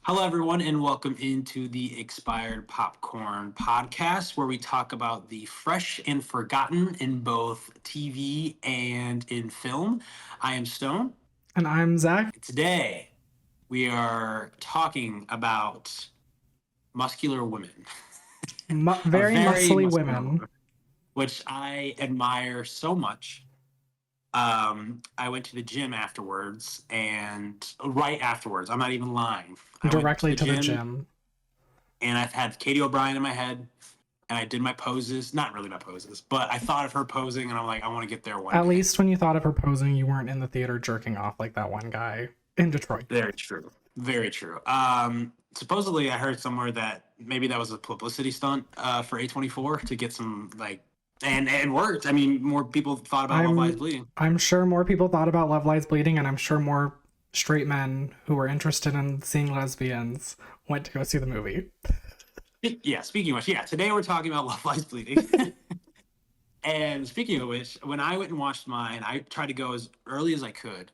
Hello, everyone, and welcome into the Expired Popcorn podcast, where we talk about the fresh and forgotten in both TV and in film. I am Stone. And I'm Zach. Today, we are talking about muscular women, a Very very muscly muscular women. woman, which I admire so much. I went to the gym afterwards, and right afterwards, I'm not even lying. I went to Directly the to the gym gym. and I've had Katie O'Brien in my head, and I did my poses. Not really my poses, but I thought of her posing, and I'm like, I want to get there one At day. least when you thought of her posing, you weren't in the theater jerking off like that one guy in Detroit. Very true. Very true. Supposedly, I heard somewhere that maybe that was a publicity stunt for A24 to get some and worked. I mean, more people thought about Love Lies I'm Bleeding. I'm sure more people thought about Love Lies Bleeding, and I'm sure more straight men who were interested in seeing lesbians went to go see the movie. Yeah. Speaking of which, yeah, today we're talking about Love Lies Bleeding. And speaking of which, when I went and watched mine, I tried to go as early as I could.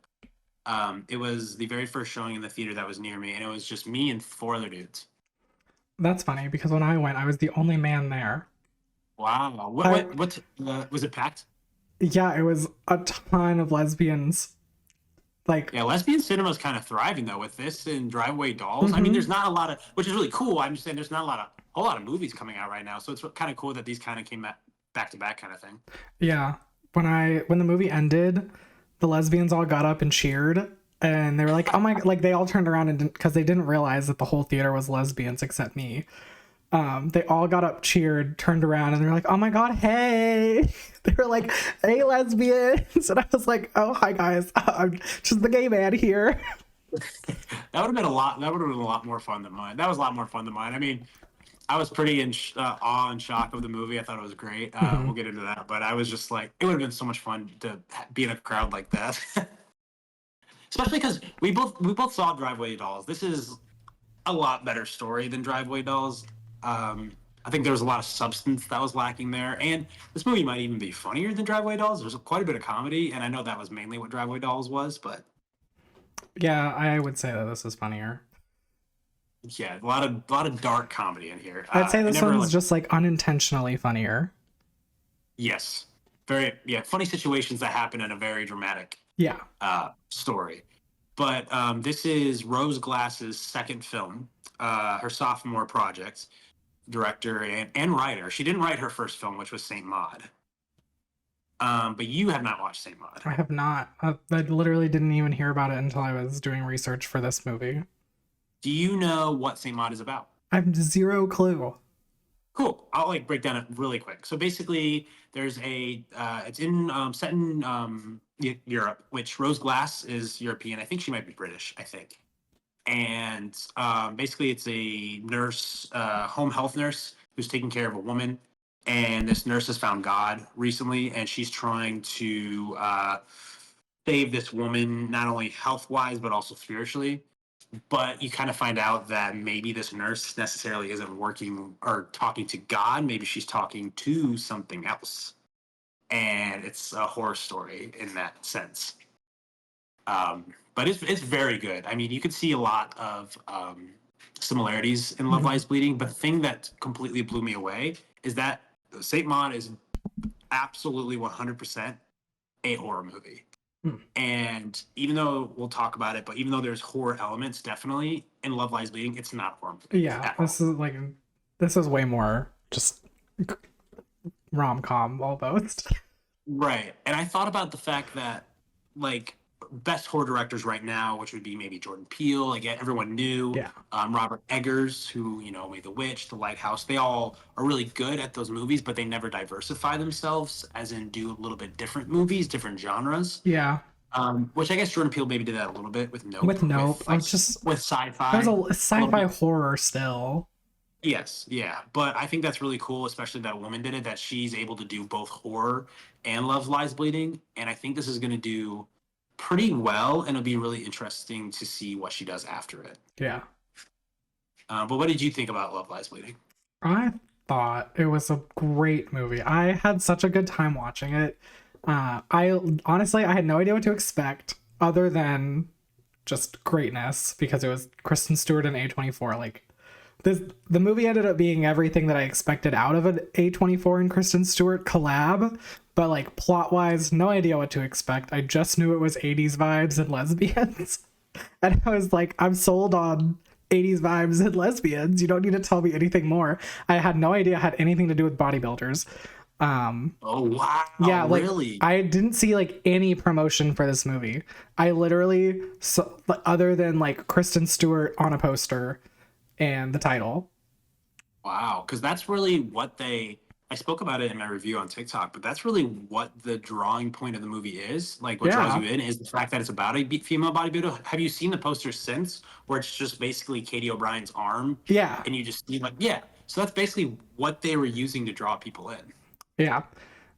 It was the very first showing in the theater that was near me, and it was just me and four other dudes. That's funny because when I went, I was the only man there. Wow. I What was it packed? Yeah, it was a ton of lesbians. Like, Yeah, lesbian cinema is kind of thriving though with this and Driveway Dolls. I mean, there's mhm. not a lot of, which is really cool. I'm just saying there's not a whole lot of movies coming out right now, so it's kind of cool that these kind of came back to back kind of thing. Yeah. When the movie ended, the lesbians all got up and cheered, and they were like, "Oh my!" Like they all turned around and because they didn't realize that the whole theater was lesbians except me. They all got up, cheered, turned around, and they're like, "Oh my god, hey!" They were like, "Hey, lesbians!" And I was like, "Oh, hi guys, I'm just the gay man here." That would have been a lot. That would have been a lot more fun than mine. That was a lot more fun than mine. I mean, I was pretty in awe and shock of the movie. I thought it was great. We'll Mhm. get into that, but I was just like, it would have been so much fun to be in a crowd like that, especially because we both saw Driveway Dolls. This is a lot better story than Driveway Dolls. I think there was a lot of substance that was lacking there, and this movie might even be funnier than Driveway Dolls. There's quite a bit of comedy, and I know that was mainly what Driveway Dolls was, but Yeah, I would say that this is funnier. yeah, a lot of dark comedy in here. I'd say I this never one's like just like unintentionally funnier. yes, very yeah, funny situations that happen in a very dramatic Yeah. story. But this is Rose Glass's second film, her sophomore project, director and writer. She didn't write her first film, which was Saint Maud. But you have not watched Saint Maud. I have not. I literally didn't even hear about it until I was doing research for this movie. Do you know what Saint Maud is about? I have zero clue. Cool. I'll like break down it really quick. So basically, there's it's in set in Europe, which Rose Glass is European. I think she might be British. I think. And basically, it's a nurse, home health nurse, who's taking care of a woman. And this nurse has found God recently, and she's trying to save this woman, not only health wise, but also spiritually. But you kind of find out that maybe this nurse necessarily isn't working or talking to God. Maybe she's talking to something else. And it's a horror story in that sense. But it's very good. I mean, you could see a lot of similarities in Love Mhm. Lies Bleeding, but the thing that completely blew me away is that Saint Maud is absolutely 100% a horror movie. Hmm. And even though we'll talk about it, but even though there's horror elements definitely in Love Lies Bleeding, it's not a horror movie Yeah, at all. this is way more just rom com almost. Right. And I thought about the fact that like best horror directors right now, which would be maybe Jordan Peele, like everyone knew, Yeah. Robert Eggers, who made The Witch, The Lighthouse. They all are really good at those movies, but they never diversify themselves, as in do a little bit different movies, different genres. Yeah. Which I guess Jordan Peele maybe did that a little bit with Nope, With Nope, with I like was just with that was sci-fi, a a little sci-fi bit. horror still. Yes, yeah, but I think that's really cool, especially that a woman did it. That she's able to do both horror and Love Lies Bleeding, and I think this is going to do pretty well, and it'll be really interesting to see what she does after it. Yeah. But what did you think about Love Lies Bleeding? I thought it was a great movie. I had such a good time watching it. I honestly I had no idea what to expect other than just greatness because it was Kristen Stewart and A24. Like the movie ended up being everything that I expected out of an A24 and Kristen Stewart collab, but like plot wise, no idea what to expect. I just knew it was 80s vibes and lesbians. And I was like, I'm sold on 80s vibes and lesbians. You don't need to tell me anything more. I had no idea it had anything to do with bodybuilders. Oh wow, Yeah, like really? I didn't see like any promotion for this movie. I literally other than like Kristen Stewart on a poster and the title. Wow, because that's really what they. I spoke about it in my review on TikTok, but that's really what the drawing point of the movie is. Like, what draws Yeah. you in is the fact that it's about a female bodybuilder. Have you seen the poster since, where it's just basically Katie O'Brien's arm, Yeah. and you just see like, yeah. So that's basically what they were using to draw people in. Yeah.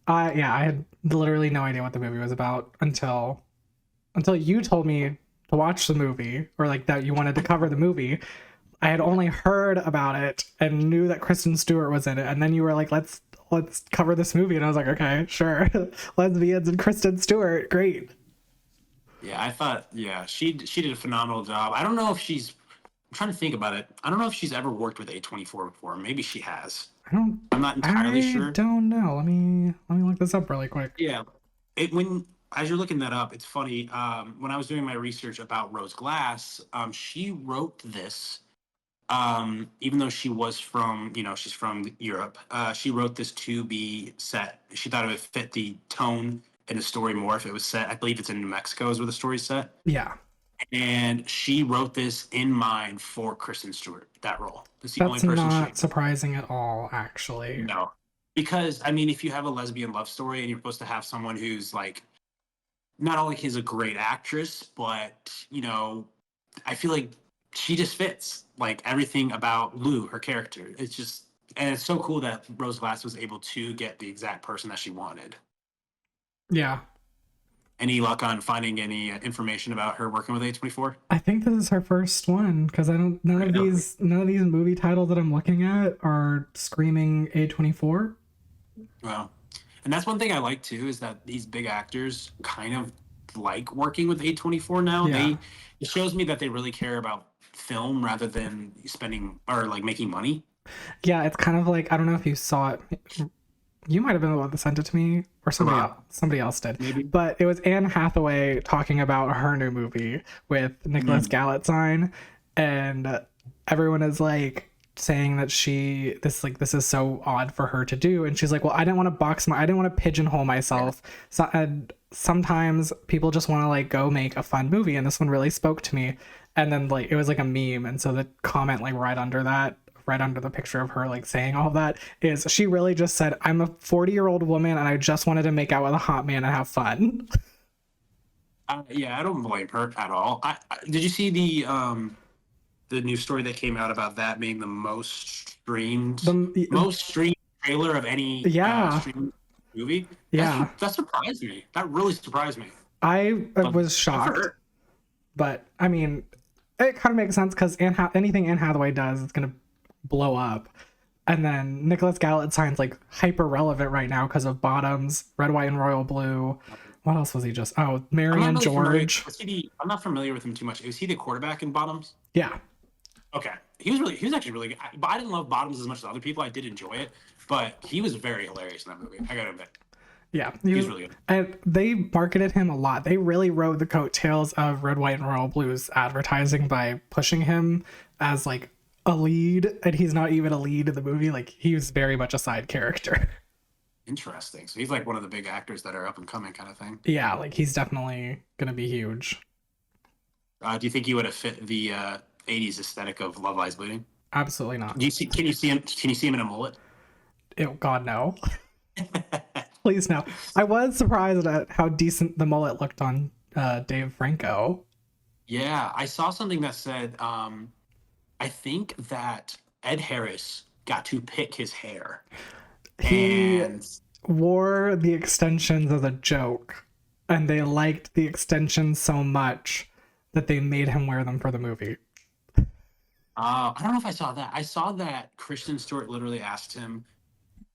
Yeah, I had literally no idea what the movie was about until you told me to watch the movie or like that you wanted to cover the movie. I had only heard about it and knew that Kristen Stewart was in it, and then you were like, "Let's cover this movie," and I was like, "Okay, sure." Lesbians and Kristen Stewart, great. Yeah, I thought, yeah, she did a phenomenal job. I don't know if she's. I'm trying to think about it. I don't know if she's ever worked with A24 before. Maybe she has. I don't, I'm not entirely I sure. don't know. Let me look this up really quick. Yeah. It when as you're looking that up, it's funny. When I was doing my research about Rose Glass, she wrote this. Even though she was from, she's from Europe. She wrote this to be set. She thought it would fit the tone and the story more if it was set. I believe it's in New Mexico is where the story's set. Yeah, And she wrote this in mind for Kristen Stewart, that role. It's the only that's person she. not surprising at all, actually. No. Because I mean, if you have a lesbian love story and you're supposed to have someone who's like not only is a great actress, but I feel like she just fits like everything about Lou, her character. It's just and it's so cool that Rose Glass was able to get the exact person that she wanted. Yeah, Any luck on finding any information about her working with A24? I think this is her first one because I don't. Really? None of these movie titles that I'm looking at are screaming A24. Well, and that's one thing I like too is that these big actors kind of like working with A24 now. Yeah, It shows me that they really care about film rather than spending or like making money. yeah. It's kind of like I don't know if you saw it. You might have been the one that sent it to me, or somebody else. Uh, Somebody else did. maybe. But it was Anne Hathaway talking about her new movie with Nicholas Mm. Galitzine, and everyone is like saying that this is so odd for her to do, and she's like, well, I didn't want to pigeonhole myself. So and sometimes people just want to like go make a fun movie, and this one really spoke to me. And then like it was like a meme, and so the comment like right under the picture of her like saying all that is she really just said, I'm a 40-year-old woman and I just wanted to make out with a hot man and have fun. Yeah, I don't blame her at all. Did you see the new story that came out about that being the The most streamed trailer of any yeah, streaming movie? yeah. That surprised me. That really surprised me. I But was good for shocked, her. but I mean, it kind of makes sense because anything Anne Hathaway does is gonna blow up. And then Nicholas Galicine's like hyper relevant right now because of Bottoms, Red, White, and Royal Blue. What else was he just? Oh, I'm Mary not and really familiar. George. I'm not familiar with him too much. Is he the quarterback in Bottoms? Yeah, Okay, he was actually really good. But I didn't love Bottoms as much as other people. I did enjoy it, but he was very hilarious in that movie. I gotta admit, yeah. he was really good. And they marketed him a lot. They really rode the coattails of Red, White, and Royal Blue's advertising by pushing him as like a lead, and he's not even a lead in the movie. Like he was very much a side character. Interesting. So he's like one of the big actors that are up and coming, kind of thing. Yeah, like he's definitely gonna be huge. Do you think he would have fit the '80s aesthetic of Love Lies Bleeding? Absolutely not. Do you see? Can you see him? Can you see him in a mullet? God no. Please no. I was surprised at how decent the mullet looked on Dave Franco. Yeah, I saw something that said I think that Ed Harris got to pick his hair, He and wore the extensions as a joke, and they liked the extensions so much that they made him wear them for the movie. I don't know if I saw that. I saw that Kristen Stewart literally asked him,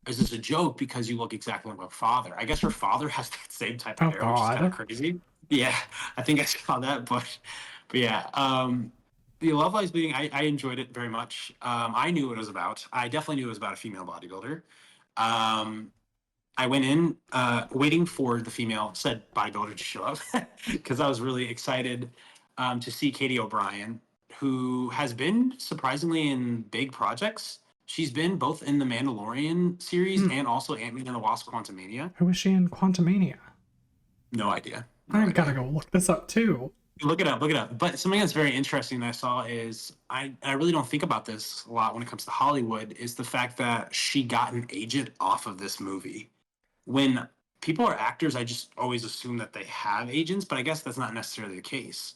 "Is this a joke? Because you look exactly like my father." I guess her father has that same type of Oh hair, which is kind of God. crazy. Yeah, I think I saw that, but But yeah, the Love Lies Bleeding, I enjoyed it very much. I knew what it was about. I definitely knew it was about a female bodybuilder. Um, I went in waiting for the female said bodybuilder to show up because I was really excited to see Katie O'Brien, who has been surprisingly in big projects. She's been both in the Mandalorian series Hmm. and also Ant-Man and the Wasp: Quantumania. Who was she in Quantumania? No idea. No I gotta idea. go look this up too. Look it up. Look it up. But something that's very interesting that I saw is I really don't think about this a lot when it comes to Hollywood is the fact that she got an agent off of this movie. When people are actors, I just always assume that they have agents, but I guess that's not necessarily the case.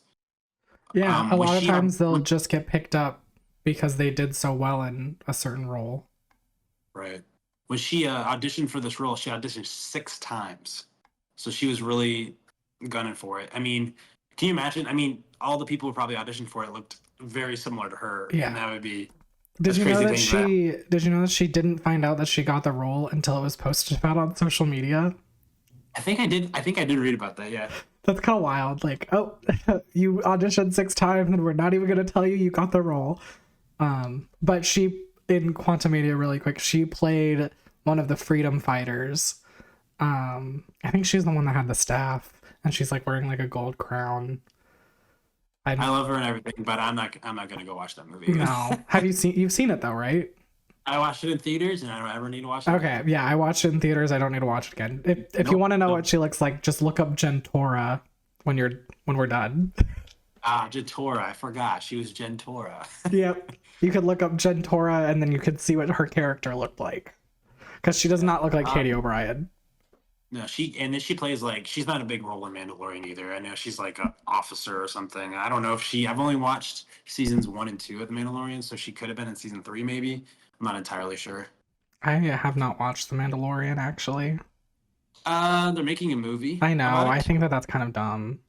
Yeah, a Was lot of she times they'll just get picked up because they did so well in a certain role. right? When she auditioned for this role, she auditioned 6 times, so she was really gunning for it. I mean, can you imagine? I mean, all the people who probably auditioned for it looked very similar to her, and Yeah. that would be Did that's you know crazy that thing. But she didn't find out that she got the role until it was posted about on social media? I think I did. I think I did read about that. Yeah. That's kind of wild. Like, oh, you auditioned 6 times and we're not even going to tell you got the role. But she, in Quantumania, really quick, she played one of the freedom fighters. I think she's the one that had the staff and she's like wearing like a gold crown. I I love her and everything, but I'm not. I'm not gonna go watch that movie again. no. You've seen it though, right? I watched it in theaters, and I don't ever need to watch it Okay, again. yeah, I watched it in theaters. I don't need to watch it again. If you Nope. want to know Nope. what she looks like, just look up Gentora when we're done. Ah, Jentora. I forgot she was Jentora. Yep. You could look up Gentora and then you could see what her character looked like. Because she does Yeah. not look like Katie O'Brien. No, and then she plays like she's not a big role in Mandalorian either. I know she's like a officer or something. I don't know if she. I've only watched seasons 1 and 2 of the Mandalorian, so she could have been in season 3 maybe. I'm not entirely sure. I have not watched The Mandalorian actually. They're making a movie I know. about I it. think that that's kind of dumb.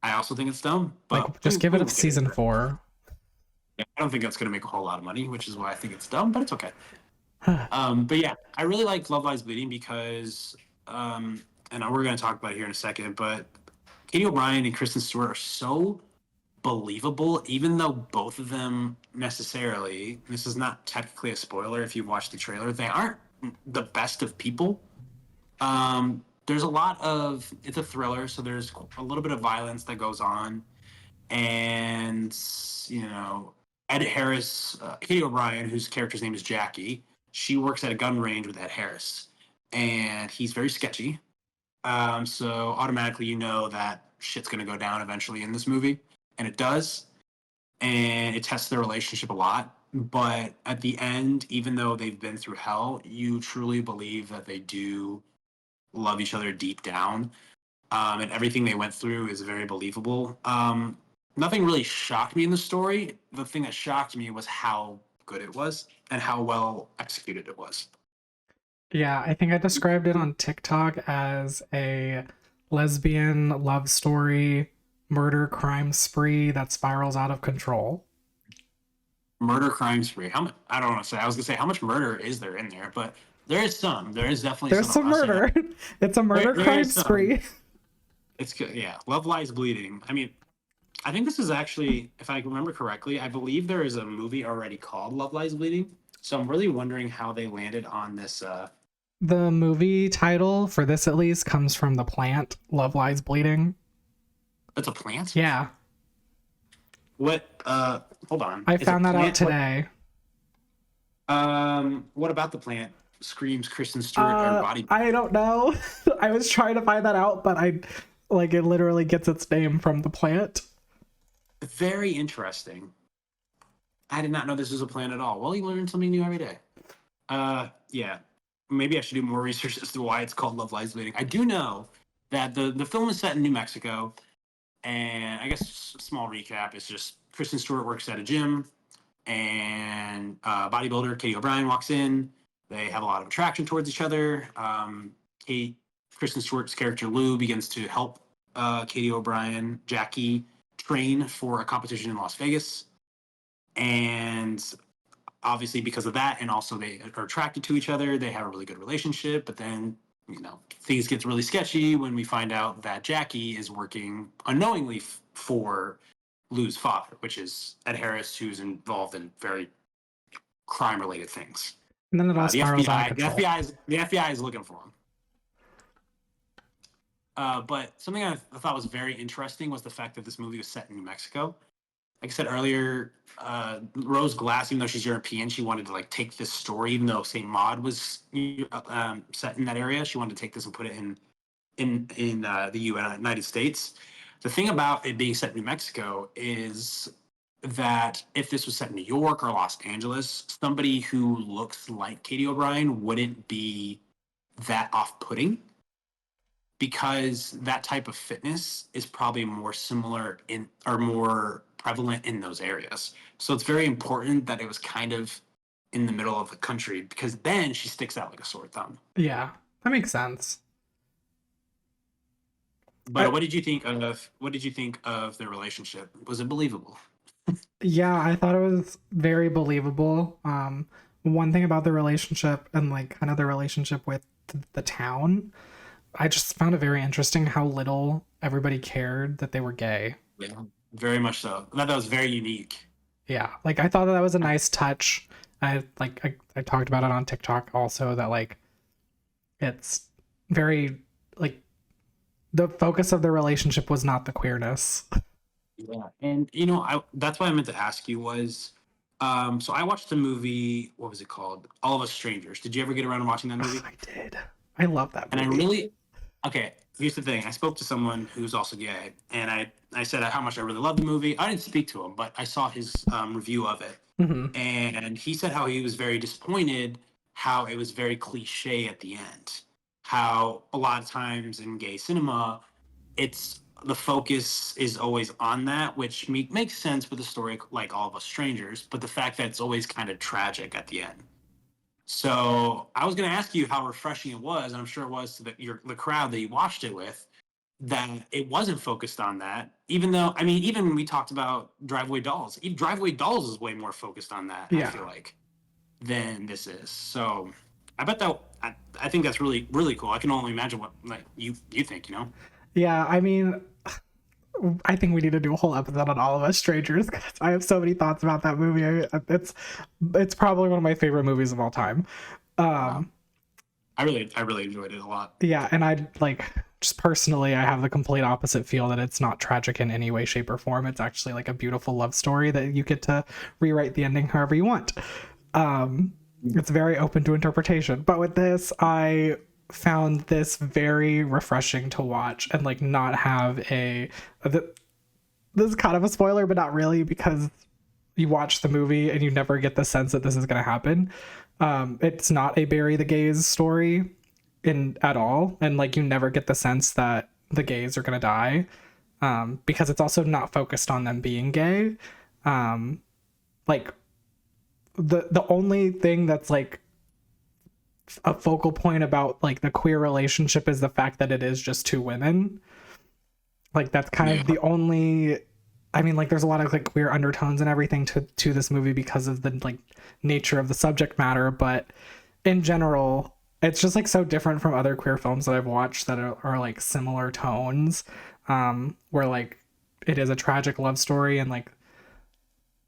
I also think it's dumb, but Like, just give it we'll a get into season it. 4. Yeah, I don't think that's going to make a whole lot of money, which is why I think it's dumb, but it's okay. But yeah, I really like Love Lies Bleeding because, and we're going to talk about it here in a second, but Katie O'Brien and Kristen Stewart are so believable, even though both of them necessarily, this is not technically a spoiler if you've watched the trailer, they aren't the best of people. There's a lot of, it's a thriller, so there's a little bit of violence that goes on. And, you know, Ed Harris, Katie O'Brien, whose character's name is Jackie, she works at a gun range with Ed Harris. And he's very sketchy. So automatically you know that shit's going to go down eventually in this movie. And it does. And it tests their relationship a lot. But at the end, even though they've been through hell, you truly believe that they do love each other deep down. And everything they went through is very believable. Nothing really shocked me in the story. The thing that shocked me was how good it was and how well executed it was. Yeah, I think I described it on TikTok as a lesbian love story, murder crime spree that spirals out of control. Murder crime spree. How much? I don't want to say. I was gonna say how much murder is there in there, but there is some. There is definitely There's some. some I'll say murder. It's a murder there crime is some. spree. It's good. Yeah. Love Lies Bleeding. I mean, I think this is actually, if I remember correctly, I believe there is a movie already called Love Lies Bleeding. So I'm really wondering how they landed on this. The movie title for this at least comes from the plant Love Lies Bleeding. It's a plant. Yeah, What? Hold on. I Is a found that out plant today. What about the plant screams Kristen Stewart or body? I don't know. I was trying to find that out, but I like it literally gets its name from the plant. Very interesting. I did not know this was a plant at all. Well, you learn something new every day. Yeah. Maybe I should do more research as to why it's called Love Lies Bleeding. I do know that the film is set in New Mexico, and I guess a small recap is just Kristen Stewart works at a gym, and bodybuilder Katie O'Brien walks in. They have a lot of attraction towards each other. Kristen Stewart's character Lou begins to help Katie O'Brien, Jackie, train for a competition in Las Vegas, and obviously because of that, and also they are attracted to each other. They have a really good relationship, but then things get really sketchy when we find out that Jackie is working unknowingly for Lou's father, which is Ed Harris, who's involved in very crime-related things. And then it all The spirals out of FBI, control. the FBI is looking for him. But something I thought was very interesting was the fact that this movie was set in New Mexico. Like I said earlier, Rose Glass, even though she's European, she wanted to like take this story, even though Saint Maud was set in that area. She wanted to take this and put it in the United States. The thing about it being set in New Mexico is that if this was set in New York or Los Angeles, somebody who looks like Katie O'Brien wouldn't be that off-putting because that type of fitness is probably more similar in or more prevalent in those areas. So it's very important that it was kind of in the middle of the country because then she sticks out like a sore thumb. Yeah, that makes sense. But I, what did you think of their relationship? Was it believable? yeah, I thought it was very believable. One thing about the relationship and like kind of the relationship with the town, I just found it very interesting how little everybody cared that they were gay. Yeah, very much so. I thought that was very unique. Yeah, like I thought that was a nice touch. I talked about it on TikTok also that like it's very like the focus of the relationship was not the queerness. Yeah, and that's what I meant to ask you was, so I watched the movie. What was it called? All of Us Strangers. Did you ever get around to watching that movie? I did. I love that And I movie. really, okay. Here's the thing. I spoke to someone who's also gay, and I said how much I really love the movie. I didn't speak to him, but I saw his review of it, Hmm. and he said how he was very disappointed, how it was very cliche at the end, how a lot of times in gay cinema it's the focus is always on that, which makes sense with a story like All of Us Strangers, but the fact that it's always kind of tragic at the end. So I was going to ask you how refreshing it was, and I'm sure it was to the crowd that you watched it with, that it wasn't focused on that. Even though, I mean, even we talked about Driveway Dolls. Even Driveway Dolls is way more focused on that. I feel Yeah. like than this is. So I bet that I think that's really really cool. I can only imagine what like you think. Yeah, I mean, I think we need to do a whole episode on All of Us Strangers because I have so many thoughts about that movie. It's probably one of my favorite movies of all time. Wow. Um, I really enjoyed it a lot. yeah, and I like just personally, I have the complete opposite feel that it's not tragic in any way, shape, or form. It's actually like a beautiful love story that you get to rewrite the ending however you want. It's very open to interpretation. But with this, I found this very refreshing to watch and like not have this is kind of a spoiler, but not really because you watch the movie and you never get the sense that this is going to happen. It's not a bury the gays story in at all, and like you never get the sense that the gays are going to die, because it's also not focused on them being gay. Like the only thing that's like a focal point about like the queer relationship is the fact that it is just two women. Like that's kind Yeah. of the only, I mean, like there's a lot of like queer undertones and everything to this movie because of the like nature of the subject matter, but in general it's just like so different from other queer films that I've watched that are like similar tones, where like it is a tragic love story and like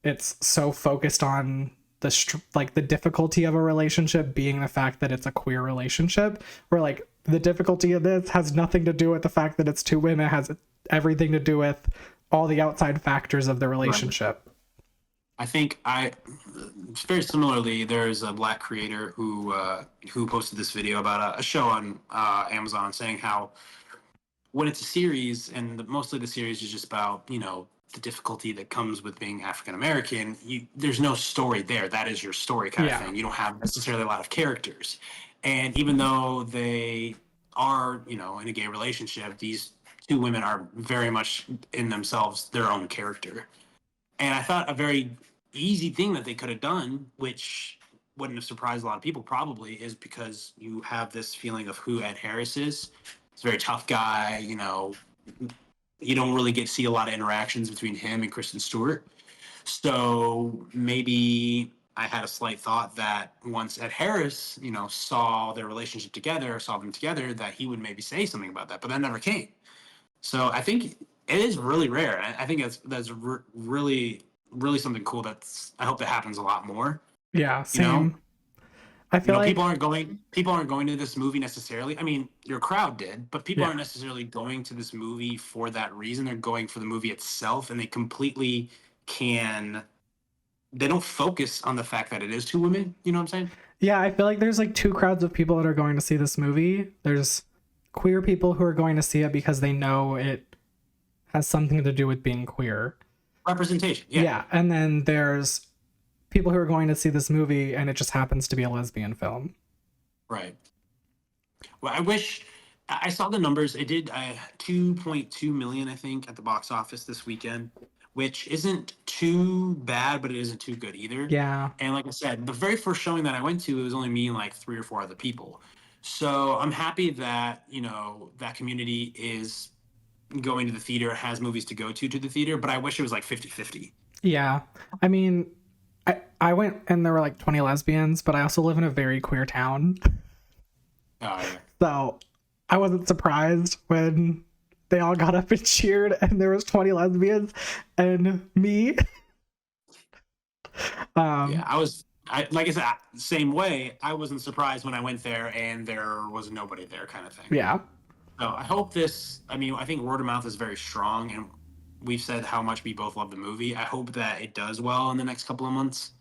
it's so focused on like the difficulty of a relationship being the fact that it's a queer relationship, where like the difficulty of this has nothing to do with the fact that it's two women. It has everything to do with all the outside factors of the Right. relationship. I think very similarly. There's a black creator who posted this video about a show on Amazon saying how when it's a series and mostly the series is just about the difficulty that comes with being African American, there's no story there. That is your story kind of Yeah. thing. You don't have necessarily a lot of characters, and even though they are in a gay relationship, these two women are very much in themselves their own character. And I thought a very easy thing that they could have done, which wouldn't have surprised a lot of people probably, is because you have this feeling of who Ed Harris is. He's a very tough guy. You don't really get to see a lot of interactions between him and Kristen Stewart. So maybe I had a slight thought that once Ed Harris, saw their relationship together, saw them together, that he would maybe say something about that, but that never came. So I think It is really rare. I think really really something cool. That's I hope that happens a lot more. Yeah, You know, same. I feel like people aren't going to this movie necessarily. I mean, your crowd did, but people yeah. aren't necessarily going to this movie for that reason. They're going for the movie itself, and they completely can. They don't focus on the fact that it is two women. You know what I'm saying? Yeah, I feel like there's like two crowds of people that are going to see this movie. There's queer people who are going to see it because they know it has something to do with being queer. Representation. Yeah. Yeah, and then there's people who are going to see this movie and it just happens to be a lesbian film. Right. Well, I wish I saw the numbers. It did 2.2 million, I think, at the box office this weekend, which isn't too bad, but it isn't too good either. Yeah. And like I said, the very first showing that I went to, it was only me and like three or four other people. So I'm happy that, that community is going to the theater, has movies to go to the theater, but I wish it was like 50-50. Yeah. I mean, I went and there were like 20 lesbians, but I also live in a very queer town. Oh, yeah. So I wasn't surprised when they all got up and cheered and there was 20 lesbians and me. Yeah, like I said, same way. I wasn't surprised when I went there and there was nobody there, kind of thing. Yeah. So I hope this. I mean, I think word of mouth is very strong, and we've said how much we both love the movie. I hope that it does well in the next couple of months,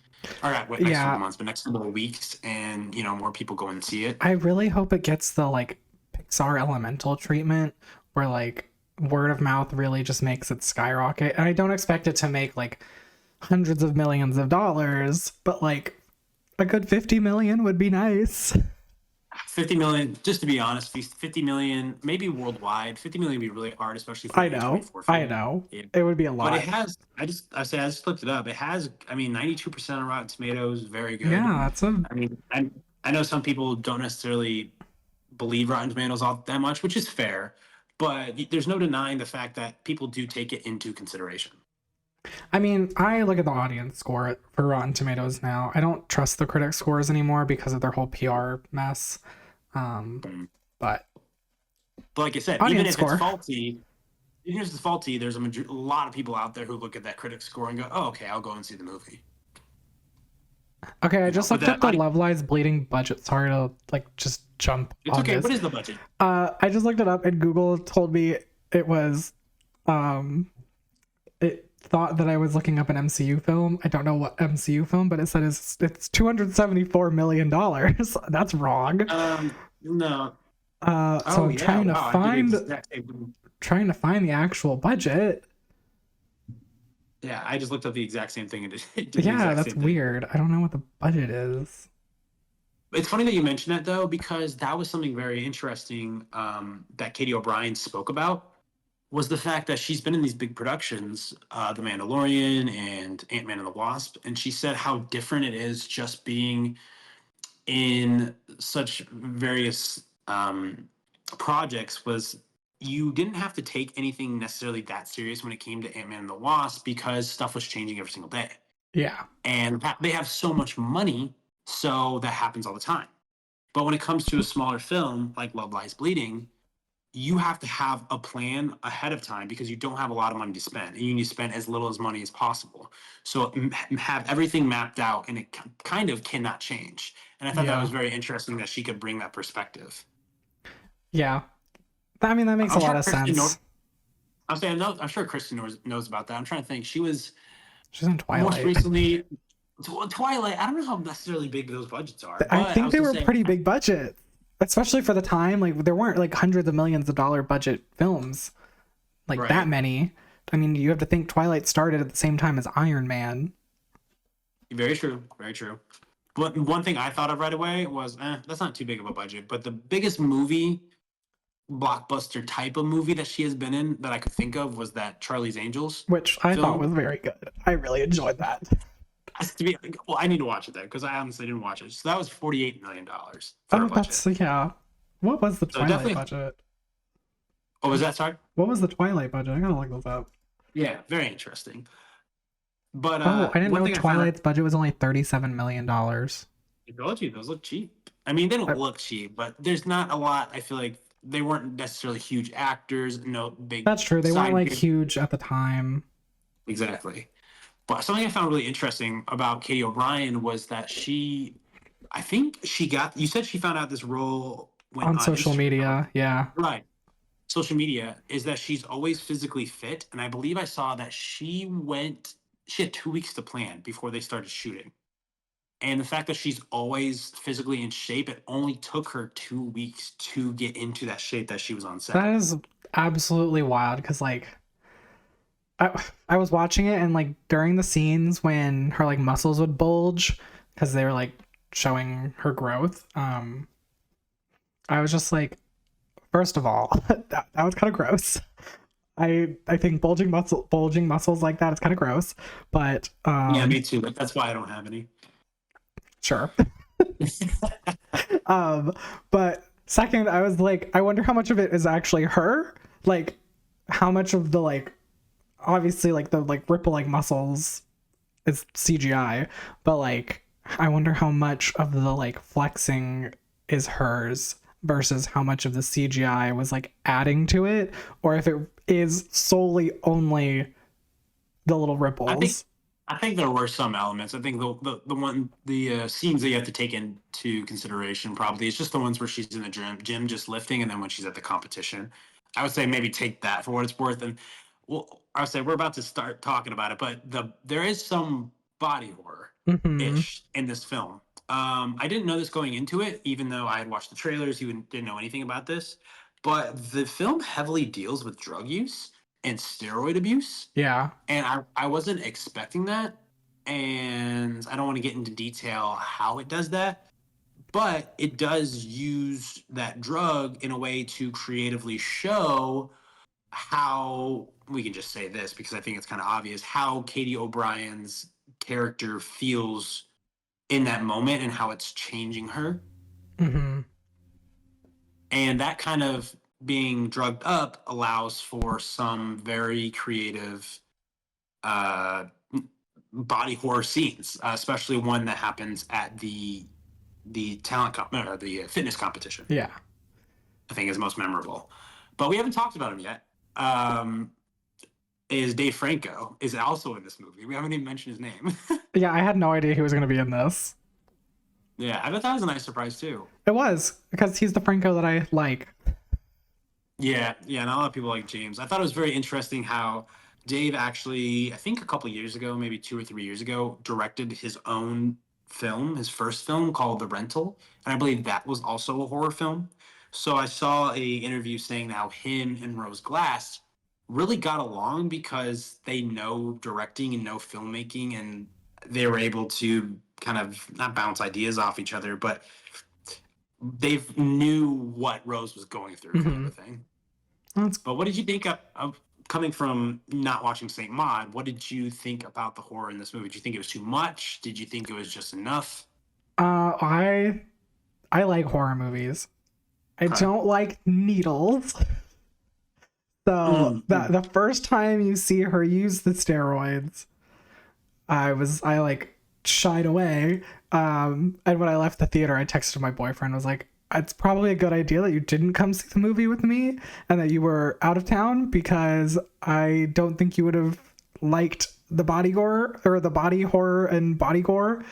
or not next couple Yeah. of months, but next couple of weeks, and more people go and see it. I really hope it gets the like Pixar Elemental treatment where like word of mouth really just makes it skyrocket. And I don't expect it to make like hundreds of millions of dollars, but like a good 50 million would be nice. 50 million, just to be honest, 50 million, maybe worldwide. 50 million would be really hard, especially for I an know. A24 I film. know. Yeah. It would be a But it lot. has. I just looked it up. It has. I mean, 92% on Rotten Tomatoes, very good. Yeah, that's a I mean, I know some people don't necessarily believe Rotten Tomatoes all that much, which is fair, but there's no denying the fact that people do take it into consideration. I mean, I look at the audience score for Rotten Tomatoes now. I don't trust the critic scores anymore because of their whole PR mess. Mm. But But like I said, audience score. even if it's faulty, there's a lot of people out there who look at that critic score and go, "Oh, okay, I'll go and see the movie." Okay, I just But looked up the Love Lies Bleeding budget. Sorry to like just jump it's on okay. this. What is the budget? I just looked it up and Google told me it was it thought that I was looking up an MCU film. I don't know what MCU film, but it said it's $274 million. That's wrong. No. So I'm trying to wow, trying to find the actual budget. Yeah, I just looked up the exact same thing and it did the Yeah, exact that's same thing. weird. I don't know what the budget is. It's funny that you mentioned that though, because that was something very interesting that Katie O'Brien spoke about was the fact that she's been in these big productions, The Mandalorian and Ant-Man and the Wasp, and she said how different it is just being in such various projects was you didn't have to take anything necessarily that serious when it came to Ant-Man and the Wasp because stuff was changing every single day. Yeah. And they have so much money, so that happens all the time. But when it comes to a smaller film like Love Lies Bleeding, you have to have a plan ahead of time because you don't have a lot of money to spend and you need to spend as little as money as possible. So have everything mapped out and it kind of cannot change. And I thought that Yeah. was very interesting that she could bring that perspective. Yeah. I mean, that makes a lot of sense. I'm sure Kristen knows about that. I'm trying to think. She was She's in most Twilight. recently Twilight. I don't know how necessarily big those budgets are. I But think was they gonna were say, pretty big budget, especially for the time. Like there weren't like hundreds of millions of dollar budget films like Right. that many. I mean, you have to think Twilight started at the same time as Iron Man. Very true. Very true. But one thing I thought of right away was, that's not too big of a budget. But the biggest movie, blockbuster type of movie that she has been in that I could think of was that Charlie's Angels. Which I thought film. was very good. I really enjoyed that. Well, I need to watch it then because I honestly didn't watch it. So that was $48 million for Oh, a budget. that's yeah. What was the So Twilight definitely- budget? Oh, was that sorry? What was the Twilight budget? I gotta look this up. Yeah, very interesting. But Oh, I didn't one know thing I found out- Twilight's budget was only $37 million. I told you those look cheap. I mean, they don't I- look cheap, but there's not a lot. I feel like they weren't necessarily huge actors, no big That's true. They weren't side like gigs. huge at the time. Exactly. But something I found really interesting about Katie O'Brien was that I think she got, you said she found out this role went On on social Instagram. media. Yeah. Right. Social media is that she's always physically fit. And I believe I saw that she had 2 weeks to plan before they started shooting. And the fact that she's always physically in shape, it only took her 2 weeks to get into that shape that she was on set. That is absolutely wild because like I was watching it and like during the scenes when her like muscles would bulge because they were like showing her growth, I was just like, first of all, that was kind of gross. I think bulging muscles like that is kind of gross, but Yeah, me too. But that's why I don't have any. sure. um but second, I was like, I wonder how much of it is actually her, like how much of the like obviously like the like ripple like muscles is CGI, but like I wonder how much of the like flexing is hers versus how much of the CGI was like adding to it, or if it is solely only the little I think ripples. I think there were some elements. I think the scenes that you have to take into consideration probably is just the ones where she's in the gym just lifting, and then when she's at the competition. I would say maybe take that for what it's worth. And well, I would say we're about to start talking about it, but there is some body horror Mm-hmm. ish in this film. I didn't know this going into it, even though I had watched the trailers. You didn't know anything about this, but the film heavily deals with drug use and steroid abuse, Yeah. and I wasn't expecting that. And I don't want to get into detail how it does that, but it does use that drug in a way to creatively show how, we can just say this because I think it's kind of obvious, how Katie O'Brien's character feels in that moment and how it's changing her. Mm-hmm. And that kind of being drugged up allows for some very creative uh, body horror scenes, especially one that happens at the fitness competition. Yeah. I think is most memorable, but we haven't talked about him yet. Um, is Dave Franco is also in this movie? We haven't even mentioned his name. Yeah, I had no idea he was going to be in this. Yeah, I bet that was a nice surprise too. It was because he's the Franco that I like. Yeah, yeah, and a lot of people like James. I thought it was very interesting how Dave actually, I think a couple years ago, maybe 2 or 3 years ago, directed his own film, his first film called The Rental, and I believe that was also a horror film. So I saw a interview saying how him and Rose Glass really got along because they know directing and know filmmaking, and they were able to kind of not bounce ideas off each other, but they knew what Rose was going through, kind of Mm-hmm. a thing. That's But what did you think of coming from not watching Saint Maud? What did you think about the horror in this movie? Did you think it was too much? Did you think it was just enough? I like horror movies. I Okay. don't like needles. So Mm, that mm. the first time you see her use the steroids, I like shied away. And when I left the theater, I texted my boyfriend. I was like, "It's probably a good idea that you didn't come see the movie with me and that you were out of town because I don't think you would have liked the body gore or the body horror and body gore.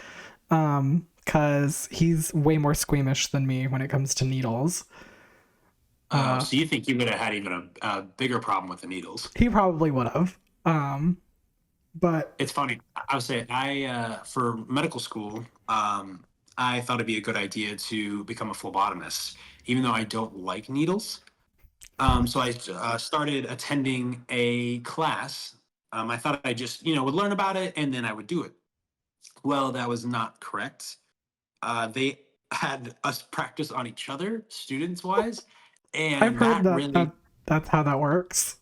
Because he's way more squeamish than me when it comes to needles. Oh, Uh, so you think you would have had even a bigger problem with the needles? he probably would have. But It's funny. I would say for medical school, I thought it'd be a good idea to become a phlebotomist, even though I don't like needles. So I started attending a class. I thought I just, would learn about it and then I would do it. Well, that was not correct. They had us practice on each other, students wise, I've and heard that's how that works.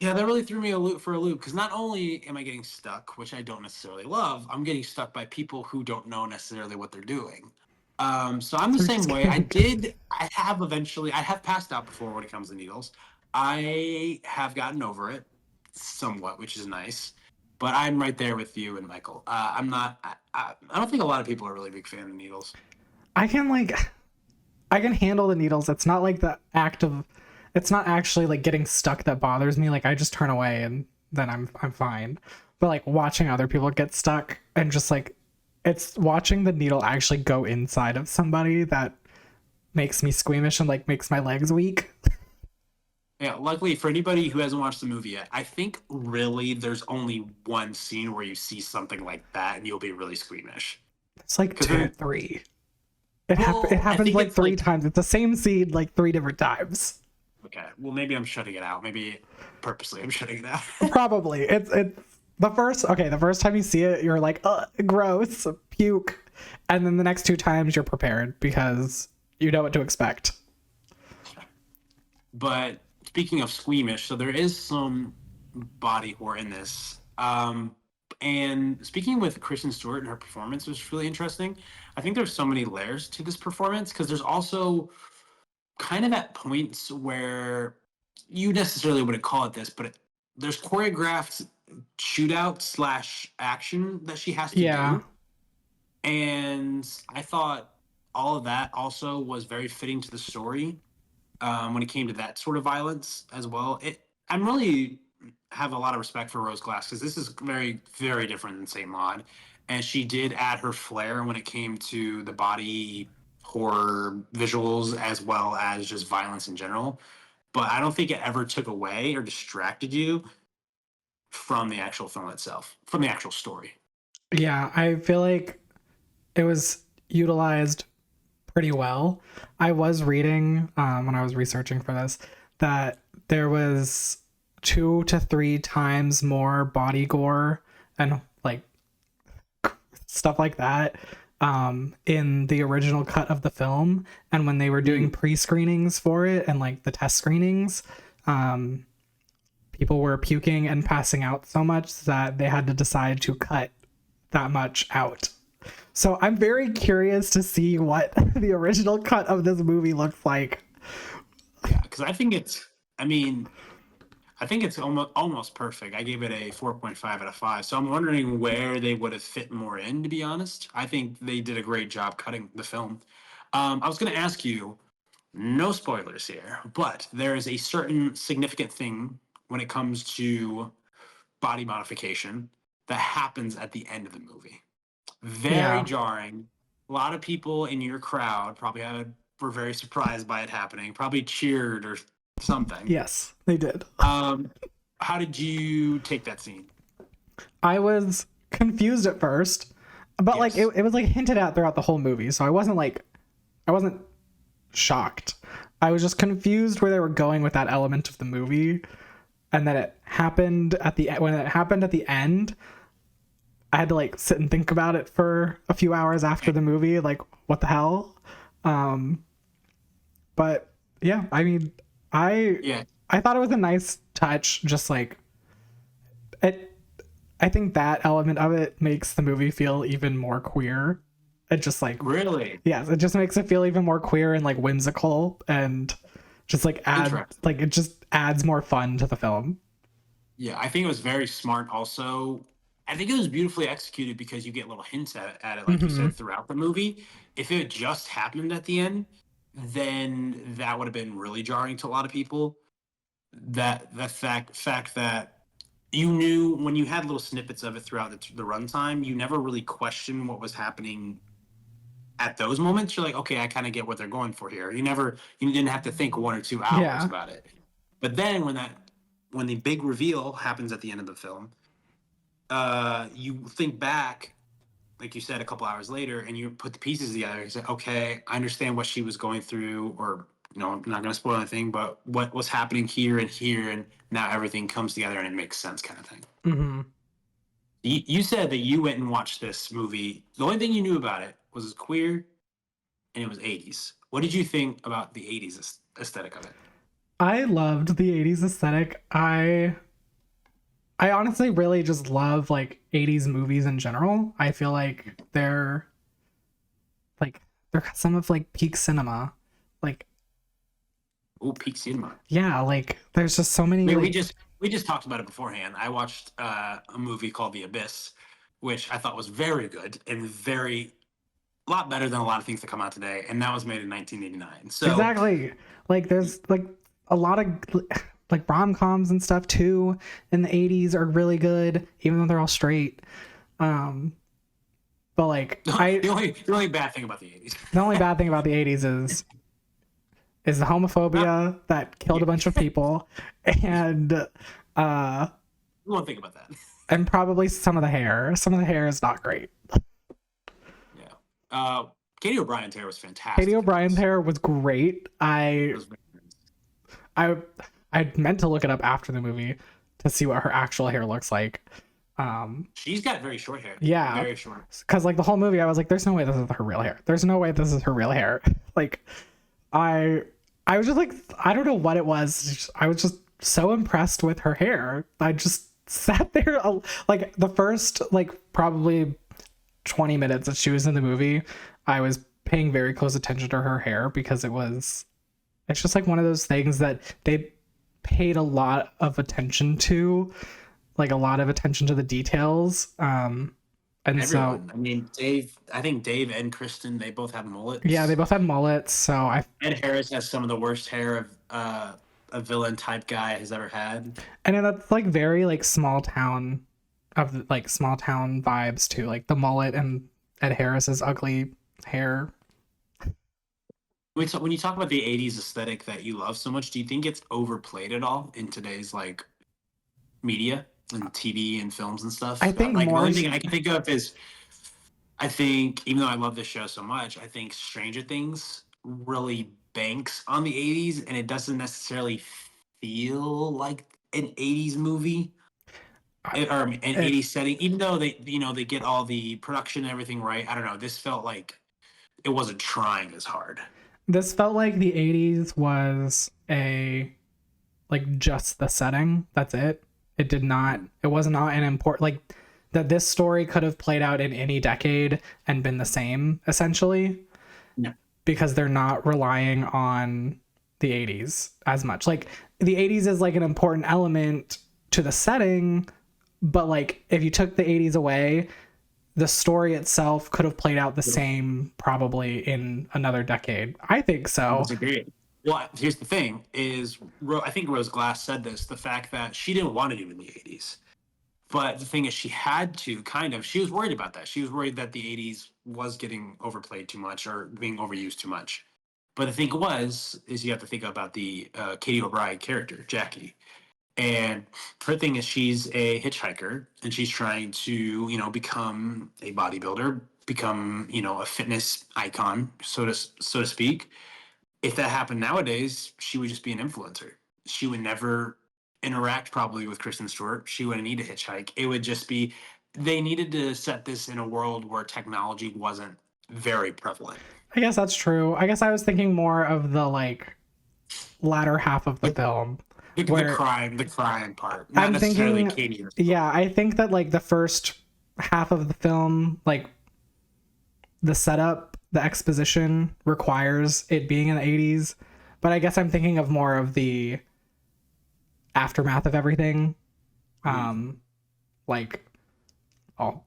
that really threw me for a loop because not only am I getting stuck, which I don't necessarily love, I'm getting stuck by people who don't know necessarily what they're doing. So I'm the They're same way. scared. I have passed out before when it comes to needles. I have gotten over it somewhat, which is nice. But I'm right there with you and Michael. I'm not. I don't think a lot of people are really big fan of needles. I can like I can handle the needles. It's not like the act of, it's not actually like getting stuck that bothers me. Like I just turn away and then I'm fine. But like watching other people get stuck and just like, it's watching the needle actually go inside of somebody that makes me squeamish and like makes my legs weak. Yeah, luckily for anybody who hasn't watched the movie yet, I think really there's only one scene where you see something like that and you'll be really squeamish. It's like Because two, then, three. It well, I happens think like it's three like, times. It's the same seed like three different times. okay, well, maybe I'm shutting it out. Maybe purposely I'm shutting it out. Probably. It's the first time you see it, you're like, gross, puke. And then the next two times you're prepared because you know what to expect. But speaking of squeamish, so there is some body horror in this. And speaking with Kristen Stewart and her performance was really interesting. I think there's so many layers to this performance because there's also kind of at points where you necessarily wouldn't call it this, but there's choreographed shootout slash action that she has to Yeah. do. And I thought all of that also was very fitting to the story when it came to that sort of violence as well. I'm really have a lot of respect for Rose Glass because this is very, very different than Saint Maud. And she did add her flair when it came to the body horror visuals as well as just violence in general. But I don't think it ever took away or distracted you from the actual film itself, from the actual story. Yeah. I feel like it was utilized pretty well. I was reading when I was researching for this that there was 2 to 3 times more body gore and like stuff like that in the original cut of the film. And when they were doing Mm. pre-screenings for it and like the test screenings, um, people were puking and passing out so much that they had to decide to cut that much out. So I'm very curious to see what the original cut of this movie looks like. Yeah, because I think I mean, I think it's almost perfect. I gave it a 4.5 out of 5. So I'm wondering where they would have fit more in, to be honest. I think they did a great job cutting the film. I was going to ask you, no spoilers here, but there is a certain significant thing when it comes to body modification that happens at the end of the movie. Very Yeah. jarring. A lot of people in your crowd were very surprised by it happening, probably cheered or something. Yes, they did. Um, how did you take that scene? I was confused at first, but like Yes. it was like hinted at throughout the whole movie. So I wasn't shocked. I was just confused where they were going with that element of the movie. And then it happened when it happened at the end, I had to like sit and think about it for a few hours after the movie, like what the hell? Um, but yeah, I mean, I Yeah. I thought it was a nice touch, just like it. I think that element of it makes the movie feel even more queer. It just like Really yes, it just makes it feel even more queer and like whimsical and just interesting. it just adds more fun to the film. Yeah, I think it was very smart. Also, I think it was beautifully executed because you get little hints at it, like you Hmm. said, throughout the movie. If it just happened at the end, then that would have been really jarring to a lot of people. That fact that you knew when you had little snippets of it throughout the runtime, you never really questioned what was happening at those moments. You're like, okay, I kind of get what they're going for here. You didn't have to think 1 or 2 hours Yeah. about it. But then when the big reveal happens at the end of the film, you think back, like you said, a couple hours later, and you put the pieces together. You say, okay, I understand what she was going through, or I'm not going to spoil anything, but what was happening here, and now everything comes together and it makes sense, kind of thing. Hmm. You said that you went and watched this movie. The only thing you knew about it was it's queer and it was 80s. What did you think about the 80s aesthetic of it? I loved the 80s aesthetic. I honestly really just love like 80s movies in general. I feel like they're some of like peak cinema. Like Oh, peak cinema. yeah, like there's just so I many mean, like we just talked about it beforehand. I watched a movie called The Abyss, which I thought was very good and very a lot better than a lot of things that come out today, and that was made in 1989. So Exactly. Like there's like a lot of like rom-coms and stuff too in the 80s are really good, even though they're all straight. Um, but like the only bad thing about the 80s. the only bad thing about the 80s is the homophobia that killed Yeah, a bunch of people, and uh we won't think about that. and probably some of the hair. Some of the hair is not great. Yeah. Uh, Katie O'Brien's hair was Katie fantastic in O'Brien's this. hair was great. It was very nice. I I meant to look it up after the movie to see what her actual hair looks like. She's got very short hair. Yeah, Very short. because like the whole movie, I was like, "There's no way this is her real hair. There's no way this is her real hair." Like, I I was just like, I don't know what it was. I was just so impressed with her hair. I just sat there like the first like probably 20 minutes that she was in the movie. I was paying very close attention to her hair because it's just like one of those things that they paid a lot of attention to, like a lot of attention to the details. And so Everyone. I mean, Dave. I think Dave and Kristen. They both have yeah, they mullets. both had mullets. So I Ed Harris has some of the worst hair of a villain type guy has ever had. and then that's like very like small town of like small town vibes too, like the mullet and Ed Harris's ugly hair. When you talk about the 80s aesthetic that you love so much, do you think it's overplayed at all in today's like media and TV and films and I stuff? think Like the more only thing I can think of is I think even though I love this show so much, I think Stranger Things really banks on the 80s and it doesn't necessarily feel like an 80s movie or an it, 80s setting, even though they get all the production and everything right. I don't know. This felt like it wasn't trying as hard. this felt like the 80s was a like just the setting. That's it. It did not. It was not an important like that. This story could have played out in any decade and been the same essentially No. because they're not relying on the 80s as much. Like the 80s is like an important element to the setting, but like if you took the 80s away, the story itself could have played out the same probably in another decade. I think so. Disagree. Well, here's the thing: I think Rose Glass said this. The fact that she didn't want to do it in the 80s, but the thing is, she had to kind of. She was worried about that. She was worried that the 80s was getting overplayed too much or being overused too much. But the thing is you have to think about the Katie O'Brien character, Jackie. And her thing is she's a hitchhiker and she's trying to, become a bodybuilder, become, a fitness icon, so to speak. If that happened nowadays, she would just be an influencer. She would never interact probably with Kristen Stewart. She wouldn't need a hitchhike. It would just be they needed to set this in a world where technology wasn't very prevalent. I guess that's true. I guess I was thinking more of the like latter half of the The, film the where crime part, not I'm necessarily thinking, Katie herself. yeah, I think that like the first half of the film, like the setup, the exposition requires it being in the 80s. But I guess I'm thinking of more of the aftermath of everything. Mhm. Like all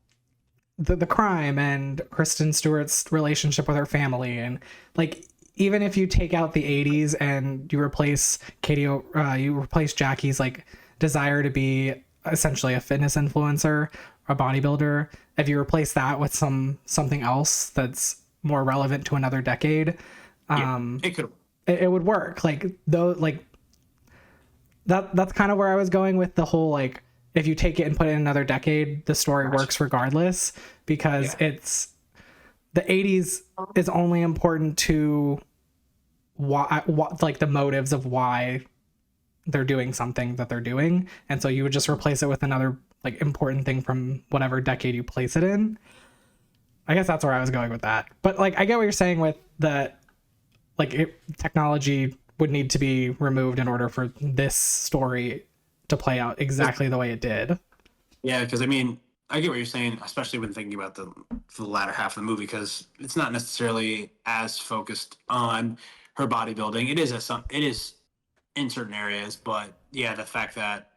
the crime and Kristen Stewart's relationship with her family. And like, even if you take out the 80s and you replace you replace Jackie's like desire to be essentially a fitness influencer, a bodybuilder, if you replace that with something else that's more relevant to another decade, Yeah, it could. it would work. Like though, like that's kind of where I was going with the whole like if you take it and put it in another decade, the story works regardless because Yeah. it's the 80s is only important to why like the motives of why they're doing something that they're doing, and so you would just replace it with another like important thing from whatever decade you place it in. I guess that's where I was going with that, but like I get what you're saying with the like technology would need to be removed in order for this story to play out exactly the way it did. Yeah, because I mean, I get what you're saying, especially when thinking about the latter half of the movie, because it's not necessarily as focused on her bodybuilding. It is in certain areas, but yeah, the fact that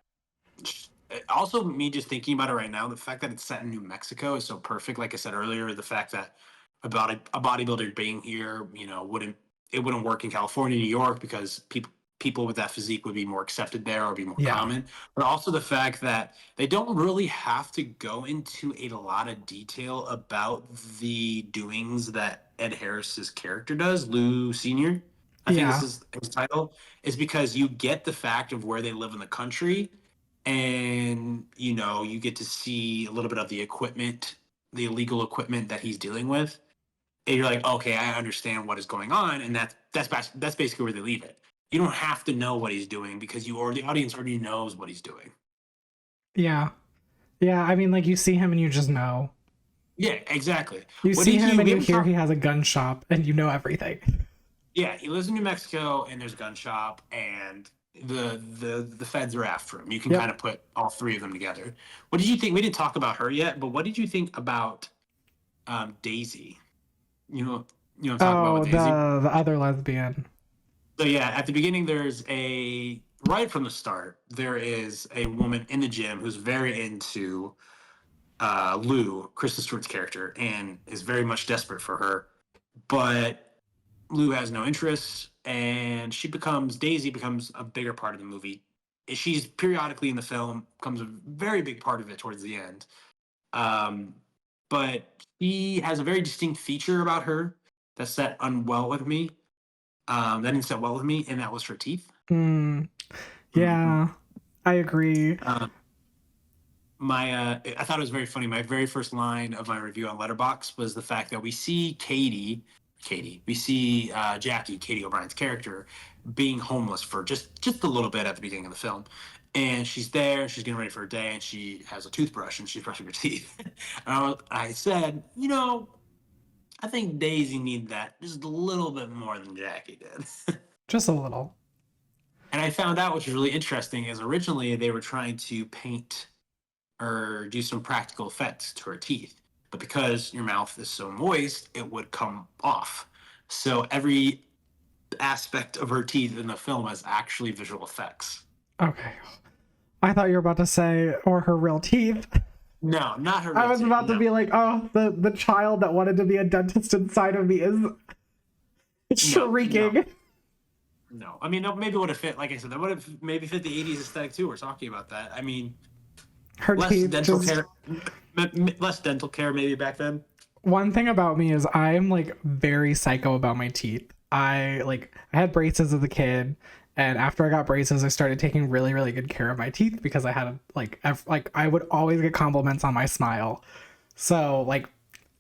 also me just thinking about it right now, the fact that it's set in New Mexico is so perfect. Like I said earlier, the fact that about a bodybuilder being here, wouldn't work in California, New York, because people with that physique would be more accepted there or be more Yeah. common. But also the fact that they don't really have to go into a lot of detail about the doings that Ed Harris's character does, Lou Senior. I think this Yeah. is his title, is because you get the fact of where they live in the country, and you get to see a little bit of the equipment, the illegal equipment that he's dealing with, and you're like, okay, I understand what is going on, and that's basically where they leave it. You don't have to know what he's doing because the audience already knows what he's doing. Yeah. Yeah. I mean, like you see him and you just know. Yeah, exactly. You What see did him you? and We you haven't hear he talked. has a gun shop and you know everything. Yeah, he lives in New Mexico, and there's a gun shop, and the feds are after him. You can kind Yep. of put all three of them together. What did you think? We didn't talk about her yet, but what did you think about Daisy? You know, talk about with Oh, Daisy. the other lesbian. So yeah, at the beginning, there's a right from the start. There is a woman in the gym who's very into Lou, Kristen Stewart's character, and is very much desperate for her. But Lou has no interest, and Daisy becomes a bigger part of the movie. She's periodically in the film, becomes a very big part of it towards the end. Um, but she has a very distinct feature about her that set unwell with me. That didn't sit well with me, and that was her teeth. Hmm. Mhm. Yeah. I agree. Uh, I thought it was very funny. My very first line of my review on Letterbox was the fact that we see we see Jackie, Katie O'Brien's character, being homeless for just a little bit at the beginning of the film, and she's there, she's getting ready for her day, and she has a toothbrush and she's brushing her teeth. I said, I think Daisy needed that just a little bit more than Jackie did. Just a little. And I found out, which is really interesting, is originally they were trying to paint or do some practical effects to her teeth. But because your mouth is so moist, it would come off. So every aspect of her teeth in the film is actually visual effects. Okay. I thought you were about to say, or her real teeth. No, not her I real was teeth. about to No, be like, oh, the child that wanted to be a dentist inside of me is no. shrieking. No. I mean, no, maybe it would have fit. Like I said, that would have maybe fit the '80s aesthetic too. We're talking about that. I mean, Her less teeth dental just. care, less dental care maybe back then. One thing about me is I am like very psycho about my teeth. I had braces as a kid, and after I got braces, I started taking really really good care of my teeth because I had I would always get compliments on my smile. So like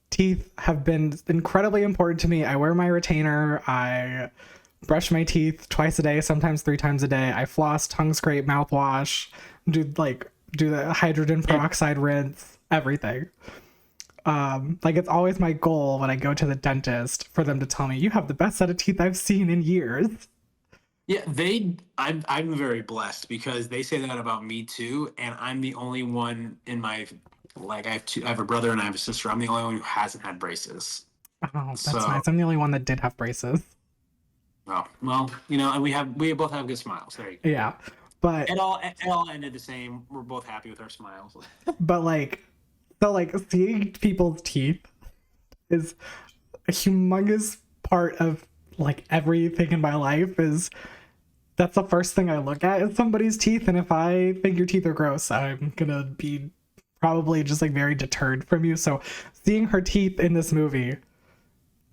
teeth have been incredibly important to me. I wear my retainer. I brush my teeth twice a day, sometimes 3 times a day. I floss, tongue scrape, mouthwash, do the hydrogen Yeah, peroxide rinse, everything. Like it's always my goal when I go to the dentist for them to tell me you have the best set of teeth I've seen in years. yeah, I'm very blessed because they say that about me too, and I'm the only one in my I have a brother and I have a sister. I'm the only one who hasn't had braces. Oh, that's So, nice. I'm the only one that did have braces. well, and we both have good smiles. There you go. Yeah. But It all ended the same. We're both happy with our smiles. but like so like seeing people's teeth is a humongous part of like everything in my life. Is That's the first thing I look at is somebody's teeth, and if I think your teeth are gross, I'm gonna be probably just like very deterred from you. So seeing her teeth in this movie,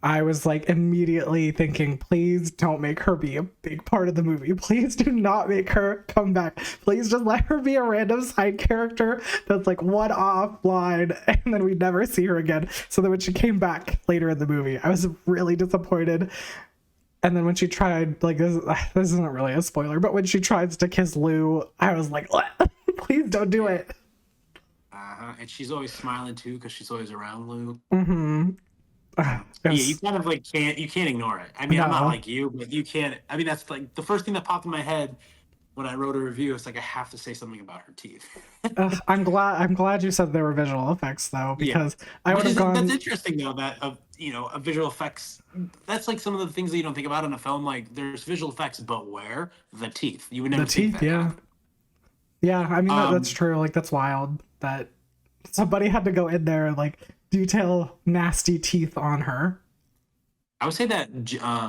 I was like immediately thinking, please don't make her be a big part of the movie. Please do not make her come back. Please just let her be a random side character that's like one off line, and then we never see her again. So that when she came back later in the movie, I was really disappointed. And then when she tried, like, this isn't really a spoiler, but when she tries to kiss Lou, I was like, please don't do it. And she's always smiling too because she's always around Lou. Mm-hmm. Yeah, you Yes. kind of like can't ignore it. I mean, I'm not No. like you, but you can't. I mean, that's like the first thing that popped in my head when I wrote a review. It's like I have to say something about her teeth. I'm glad you said there were visual effects though, Yeah, because I would which have is that's gone interesting though. That of visual effects. That's like some of the things that you don't think about in a film. Like there's visual effects, but where the teeth? You would the never think teeth, that yeah. happened. Yeah, I mean that's Um, true. Like that's wild that somebody had to go in there and like detail nasty teeth on her. I would say that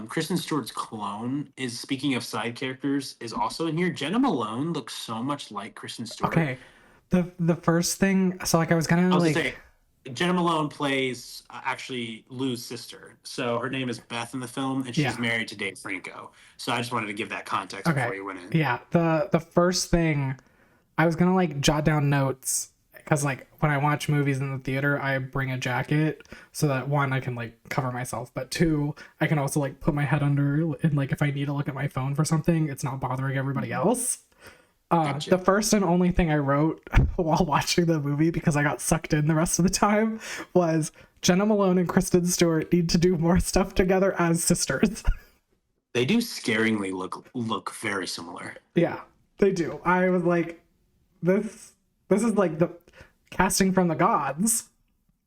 Kristen Stewart's clone is, speaking of side characters, is also in here. Jenna Malone looks so much like Kristen Stewart. Okay, the first thing, so like I was I gonna was to like, say, Jenna Malone plays actually Lou's sister. So her name is Beth in the film, and she's yeah, married to Dave Franco. So I just wanted to give that context okay, before you went in. yeah. The first thing I was gonna like jot down notes because like when I watch movies in the theater, I bring a jacket so that one I can like cover myself, but two I can also like put my head under and like if I need to look at my phone for something, it's not bothering everybody else. The Gotcha. first and only thing I wrote while watching the movie, because I got sucked in the rest of the time, was Jenna Malone and Kristen Stewart need to do more stuff together as sisters. They do scaringly look very similar. Yeah, they do. I was like, this is like the casting from the gods.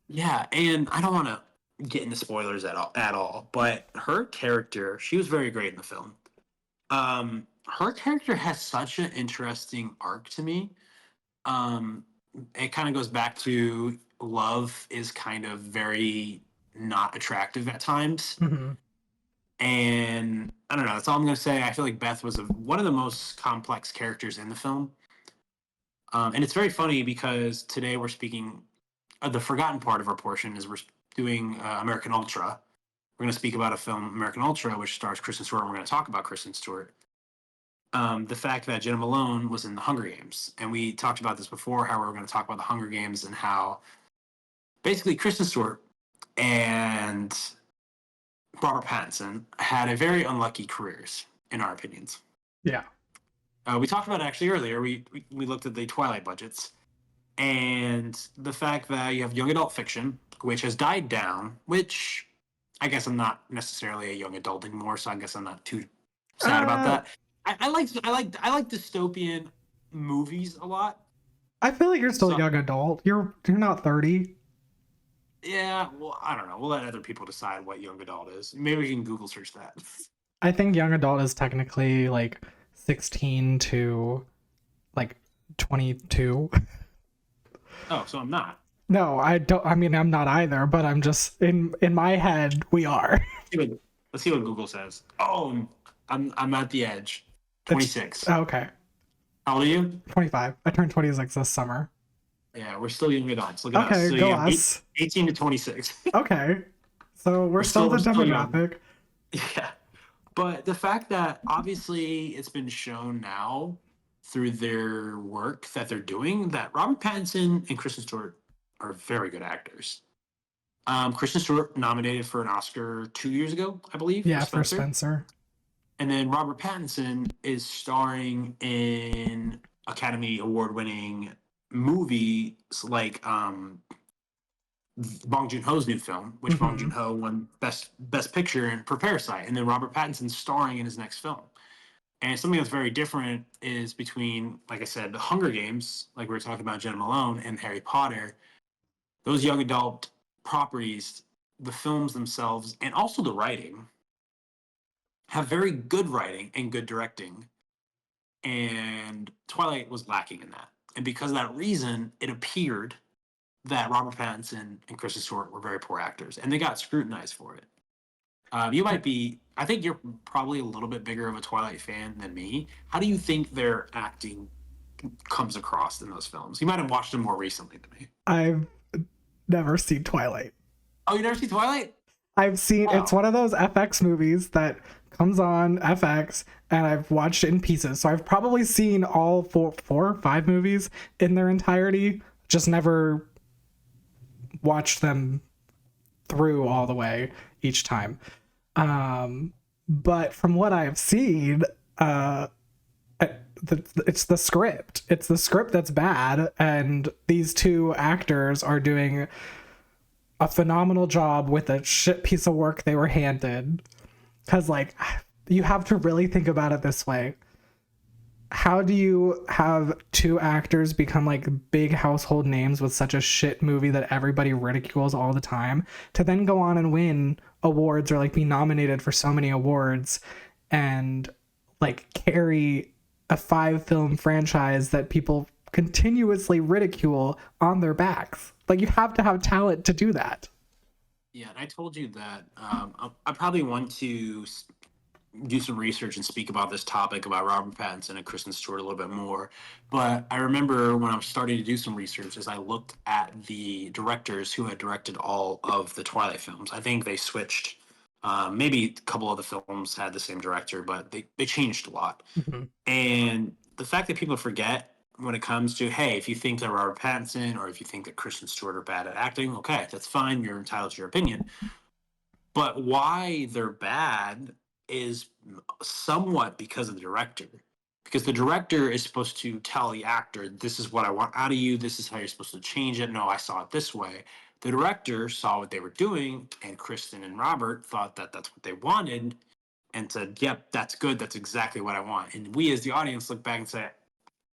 Yeah, and I don't want to get into spoilers at all, but her character, she was very great in the film. Her character has such an interesting arc to me. Um, it kind of goes back to love is kind of very not attractive at times. Hmm. And I don't know, that's all I'm going to say. I feel like Beth was one of the most complex characters in the film. And it's very funny because today we're speaking, the forgotten part of our portion is we're doing American Ultra. We're going to speak about a film, American Ultra, which stars Kristen Stewart, and we're going to talk about Kristen Stewart. The fact that Jenna Malone was in the Hunger Games. And we talked about this before, how we were going to talk about the Hunger Games and how basically Kristen Stewart and Robert Pattinson had a very unlucky careers, in our opinions. Yeah. We talked about it actually earlier. We looked at the Twilight budgets and the fact that you have young adult fiction, which has died down, which I guess I'm not necessarily a young adult anymore, so I guess I'm not too sad about Uh, that. I like dystopian movies a lot. I feel like you're still a So young adult. You're not 30. yeah, well, I don't know. We'll let other people decide what young adult is. Maybe we can Google search that. I think young adult is technically like 16 to like 22. Oh, so I'm not. No, I don't. I mean, I'm not either, but I'm just in my head we are. Let's see what Google says. Oh, I'm at the edge. It's 26. okay. How old are you? 25. I turned 26 this summer. Yeah, we're still young adults. Look at us. Okay, So go you have us. 18 to 26. Okay. So we're still the we're still young. demographic. Yeah. But the fact that obviously it's been shown now through their work that they're doing that Robert Pattinson and Kristen Stewart are very good actors. Kristen Stewart nominated for an Oscar 2 years ago, I believe, Yeah, for for Spencer. Spencer. And then Robert Pattinson is starring in Academy Award winning movies like Bong Joon Ho's new film, which Bong Joon Hmm. Ho won Best Picture in for Parasite, and then Robert Pattinson's starring in his next film. And something that's very different is between, like I said, the Hunger Games, like we were talking about Jenna Malone, and Harry Potter. Those young adult properties, the films themselves, and also the writing, have very good writing and good directing. And Twilight was lacking in that. And because of that reason, it appeared that Robert Pattinson and Kristen Stewart were very poor actors, and they got scrutinized for it. You might be. I think you're probably a little bit bigger of a Twilight fan than me. How do you think their acting comes across in those films? You might have watched them more recently than me. I've never seen Twilight. Oh, you never seen Twilight? I've seen Wow. it's one of those FX movies that comes on FX and I've watched it in pieces. So I've probably seen all four or five movies in their entirety, just never watched them through all the way each time. But from what I've seen, it's the script. It's the script that's bad, and these two actors are doing a phenomenal job with a shit piece of work they were handed. Because, like, you have to really think about it this way. How do you have two actors become like big household names with such a shit movie that everybody ridicules all the time to then go on and win awards or like be nominated for so many awards and like carry a 5 film franchise that people continuously ridicule on their backs. Like, you have to have talent to do that. Yeah, and I told you that I probably want to do some research and speak about this topic about Robert Pattinson and Kristen Stewart a little bit more. But I remember when I was starting to do some research, as I looked at the directors who had directed all of the Twilight films. I think they switched. Maybe a couple of the films had the same director, but they changed a lot. Mhm. And the fact that people forget when it comes to, hey, if you think that Robert Pattinson or if you think that Kristen Stewart are bad at acting, okay, that's fine. You're entitled to your opinion. But why they're bad is somewhat because of the director. Because the director is supposed to tell the actor, this is what I want out of you. This is how you're supposed to change it. No, I saw it this way. The director saw what they were doing, and Kristen and Robert thought that that's what they wanted and said, yep, that's good. That's exactly what I want. And we as the audience look back and say,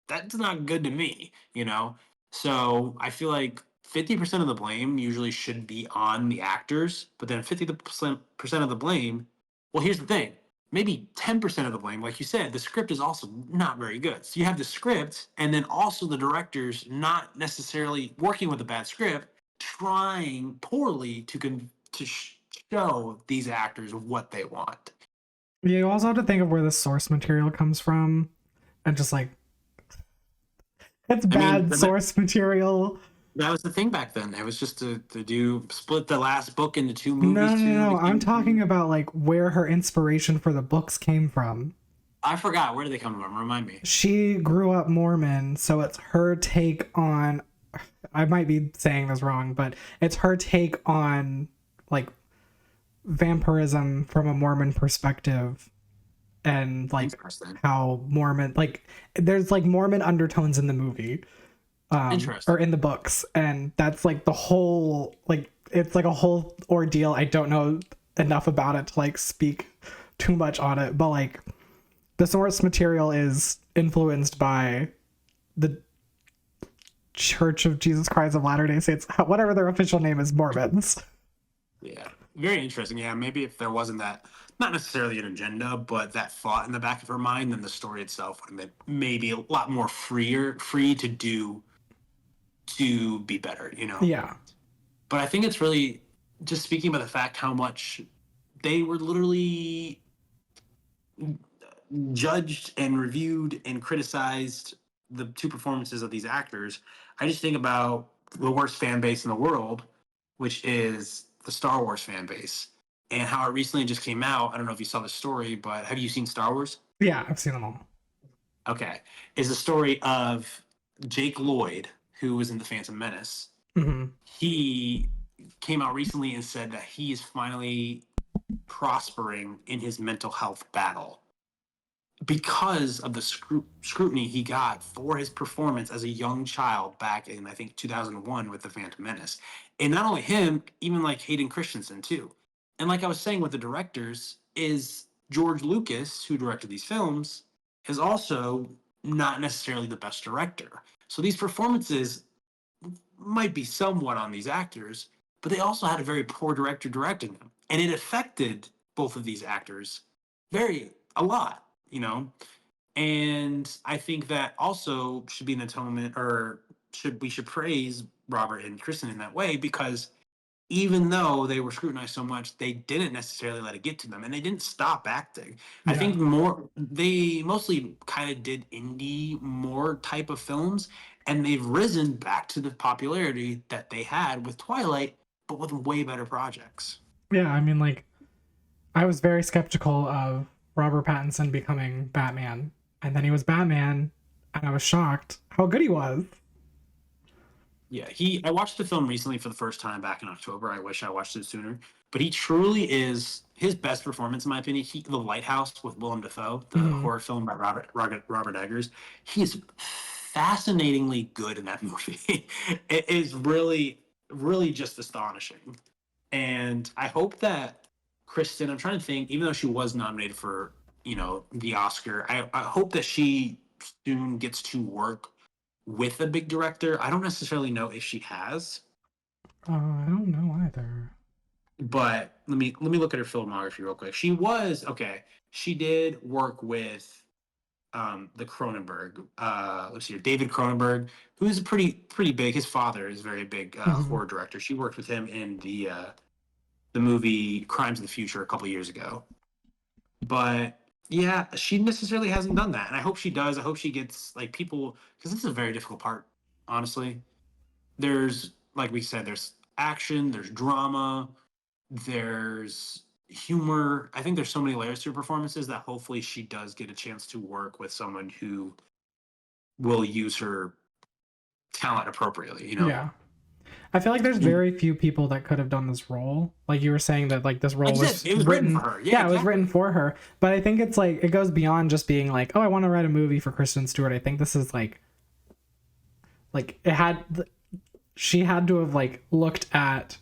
that's not good to me, you know? So I feel like 50% of the blame usually should be on the actors, but then 50% of the blame, well, here's the thing. Maybe 10% of the blame, like you said, the script is also not very good. So you have the script and then also the directors not necessarily working with a bad script, trying poorly to show these actors what they want. You also have to think of where the source material comes from, and just like, it's I mean, bad source material. that was the thing back then. It was just to do split the last book into two No, movies, no, two no. I'm talking movies. about like where her inspiration for the books came from. I forgot, where did they come from? Remind me. She grew up Mormon, so it's her take on, I might be saying this wrong, but it's her take on like vampirism from a Mormon perspective, and like Interesting. how Mormon, like, there's like Mormon undertones in the movie, or Interesting. in the books, and that's like the whole, like, it's like a whole ordeal. I don't know enough about it to like speak too much on it, but like the source material is influenced by the Church of Jesus Christ of Latter-day Saints, whatever their official name is, Mormons. Yeah. Very interesting. Yeah, maybe if there wasn't that, not necessarily an agenda, but that thought in the back of her mind, then the story itself would have been maybe a lot more free to do to be better, you know? Yeah. But I think it's really just speaking about the fact how much they were literally judged and reviewed and criticized the two performances of these actors, I just think about the worst fan base in the world, which is the Star Wars fan base, and how it recently just came out. I don't know if you saw the story, but have you seen Star Wars? Yeah, I've seen them all. Okay. Is the story of Jake Lloyd, who was in The Phantom Menace. Mm-hmm. He came out recently and said that he is finally prospering in his mental health battle because of the scrutiny he got for his performance as a young child back in, I think, 2001 with The Phantom Menace. And not only him, even like Hayden Christensen too. And like I was saying with the directors, is George Lucas, who directed these films, is also not necessarily the best director. So these performances might be somewhat on these actors, but they also had a very poor director directing them. And it affected both of these actors very a lot, you know? And I think that also should be an atonement, or should praise Robert and Kristen in that way, because even though they were scrutinized so much, they didn't necessarily let it get to them, and they didn't stop acting. I Yeah. think more they mostly kind of did indie more type of films, and they've risen back to the popularity that they had with Twilight, but with way better projects. Yeah, I mean, like, I was very skeptical of Robert Pattinson becoming Batman, and then he was Batman, and I was shocked how good he was. Yeah, I watched the film recently for the first time back in October. I wish I watched it sooner, but he truly is his best performance in my opinion. The Lighthouse with Willem Dafoe, the Mm-hmm. horror film by Robert Eggers. He is fascinatingly good in that movie. It is really just astonishing, and I hope that Kristen. I'm trying to think, even though she was nominated for the Oscar, I hope that she soon gets to work with a big director. I don't necessarily know if she has, I don't know either. but let me look at her filmography real quick. She was okay. She did work with the Cronenberg. Let's see here, David Cronenberg, who's pretty big. His father is a very big Mhm. horror director. She worked with him in the movie Crimes of the Future a couple years ago. But yeah, she necessarily hasn't done that, and I hope she does. I hope she gets like people, because this is a very difficult part. Honestly, there's like we said, there's action, there's drama, there's humor. I think there's so many layers to her performances that hopefully she does get a chance to work with someone who will use her talent appropriately. Yeah. I feel like there's And very few people that could have done this role. Like you were saying that like this like role you said, was it was written for written. her. Yeah, Yeah, it was written exactly. for her. But I think it's like it goes beyond just being like, oh, I want to write a movie for Kristen Stewart. I think this is like it had she had to have like looked at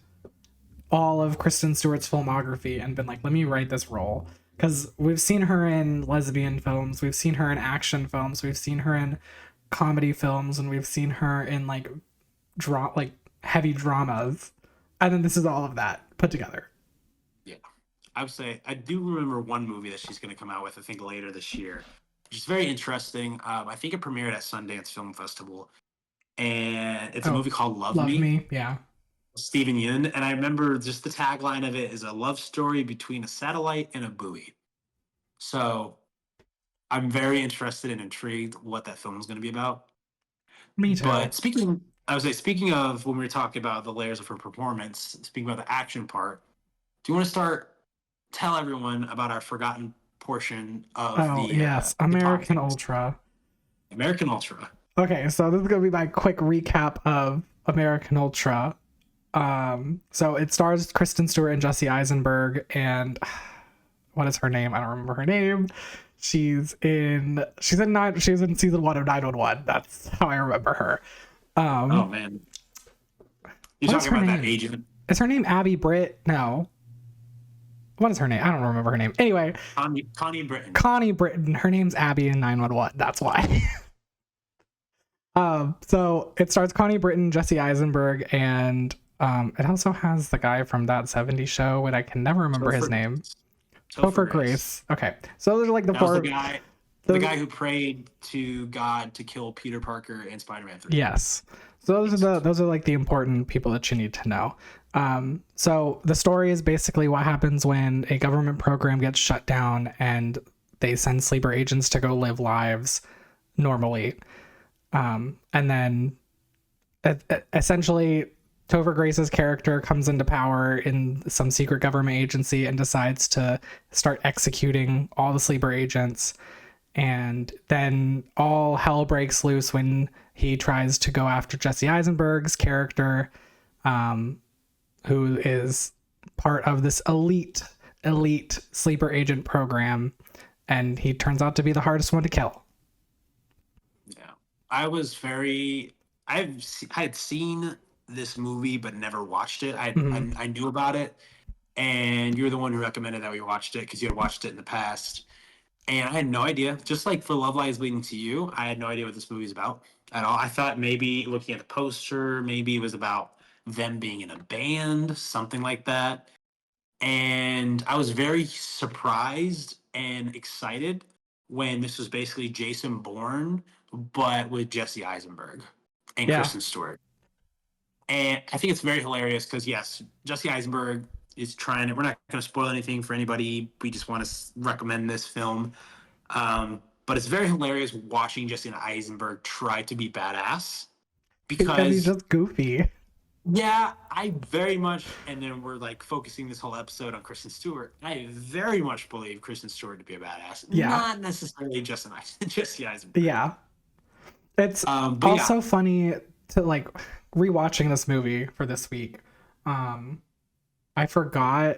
all of Kristen Stewart's filmography and been like, let me write this role. Because we've seen her in lesbian films, we've seen her in action films, we've seen her in comedy films, and we've seen her in like like heavy dramas. And then this is all of that put together. Yeah, I would say I do remember one movie that she's going to come out with. I think later this year, which is very interesting. I think it premiered at Sundance Film Festival, and it's a Oh, movie called Love Love Me. Me. Yeah. Steven Yeun, and I remember just the tagline of it is a love story between a satellite and a buoy. So I'm very interested and intrigued what that film is going to be about. Me too. But I would say, speaking of when we were talking about the layers of her performance, speaking about the action part, do you want to start tell everyone about our forgotten portion of Oh, yes. the American podcast, Ultra. American Ultra? Okay, so this is going to be my quick recap of American Ultra. So it stars Kristen Stewart and Jesse Eisenberg, and what is her name? I don't remember her name. She's in season 1 of 911. That's how I remember her. Oh Um, man, you're what is talking her about that name? agent, Is her name Abby Britt? No. What is her name? I don't remember her name. Anyway, Connie Britton. Connie Britton. Her name's Abby in 911. That's why. So it stars Connie Britton, Jesse Eisenberg, and it also has the guy from That 70s Show, and I can never remember his Topher name. Grace. Topher Topher Grace. Grace. Okay, so those are like the That was four. the Those, guy who prayed to God to kill Peter Parker in Spider-Man 3. yes, so Makes sense. those are like the important people that you need to know. So the story is basically what happens when a government program gets shut down and they send sleeper agents to go live lives normally. And then essentially Topher Grace's character comes into power in some secret government agency and decides to start executing all the sleeper agents. And then all hell breaks loose when he tries to go after Jesse Eisenberg's character, who is part of this elite sleeper agent program. And he turns out to be the hardest one to kill. Yeah. I had seen this movie but never watched it. Mhm. I knew about it, and you're the one who recommended that we watched it because you had watched it in the past. And I had no idea. Just like for Love Lies Bleeding to You, I had no idea what this movie's about at all. I thought maybe looking at the poster, maybe it was about them being in a band, something like that. And I was very surprised and excited when this was basically Jason Bourne, but with Jesse Eisenberg and Yeah. Kristen Stewart. And I think it's very hilarious because, yes, Jesse Eisenberg is trying to, we're not going to spoil anything for anybody. We just want to recommend this film. But it's very hilarious watching Jesse Eisenberg try to be badass Because he's because just goofy. yeah, I very much, and then we're like focusing this whole episode on Kristen Stewart. I very much believe Kristen Stewart to be a badass, Yeah. not necessarily Jesse Eisenberg. Yeah. It's But yeah, also funny to like rewatching this movie for this week. I forgot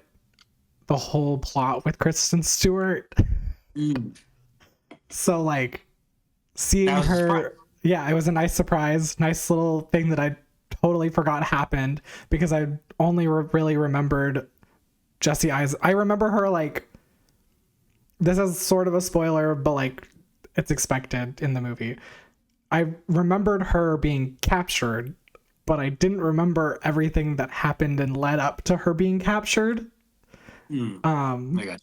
the whole plot with Kristen Stewart. mm, So like seeing that was a surprise. her, yeah, it was a nice surprise, nice little thing that I totally forgot happened because I only really remembered Jesse Eyes. I remember her like this is sort of a spoiler, but like it's expected in the movie. I remembered her being captured, but I didn't remember everything that happened and led up to her being captured. I got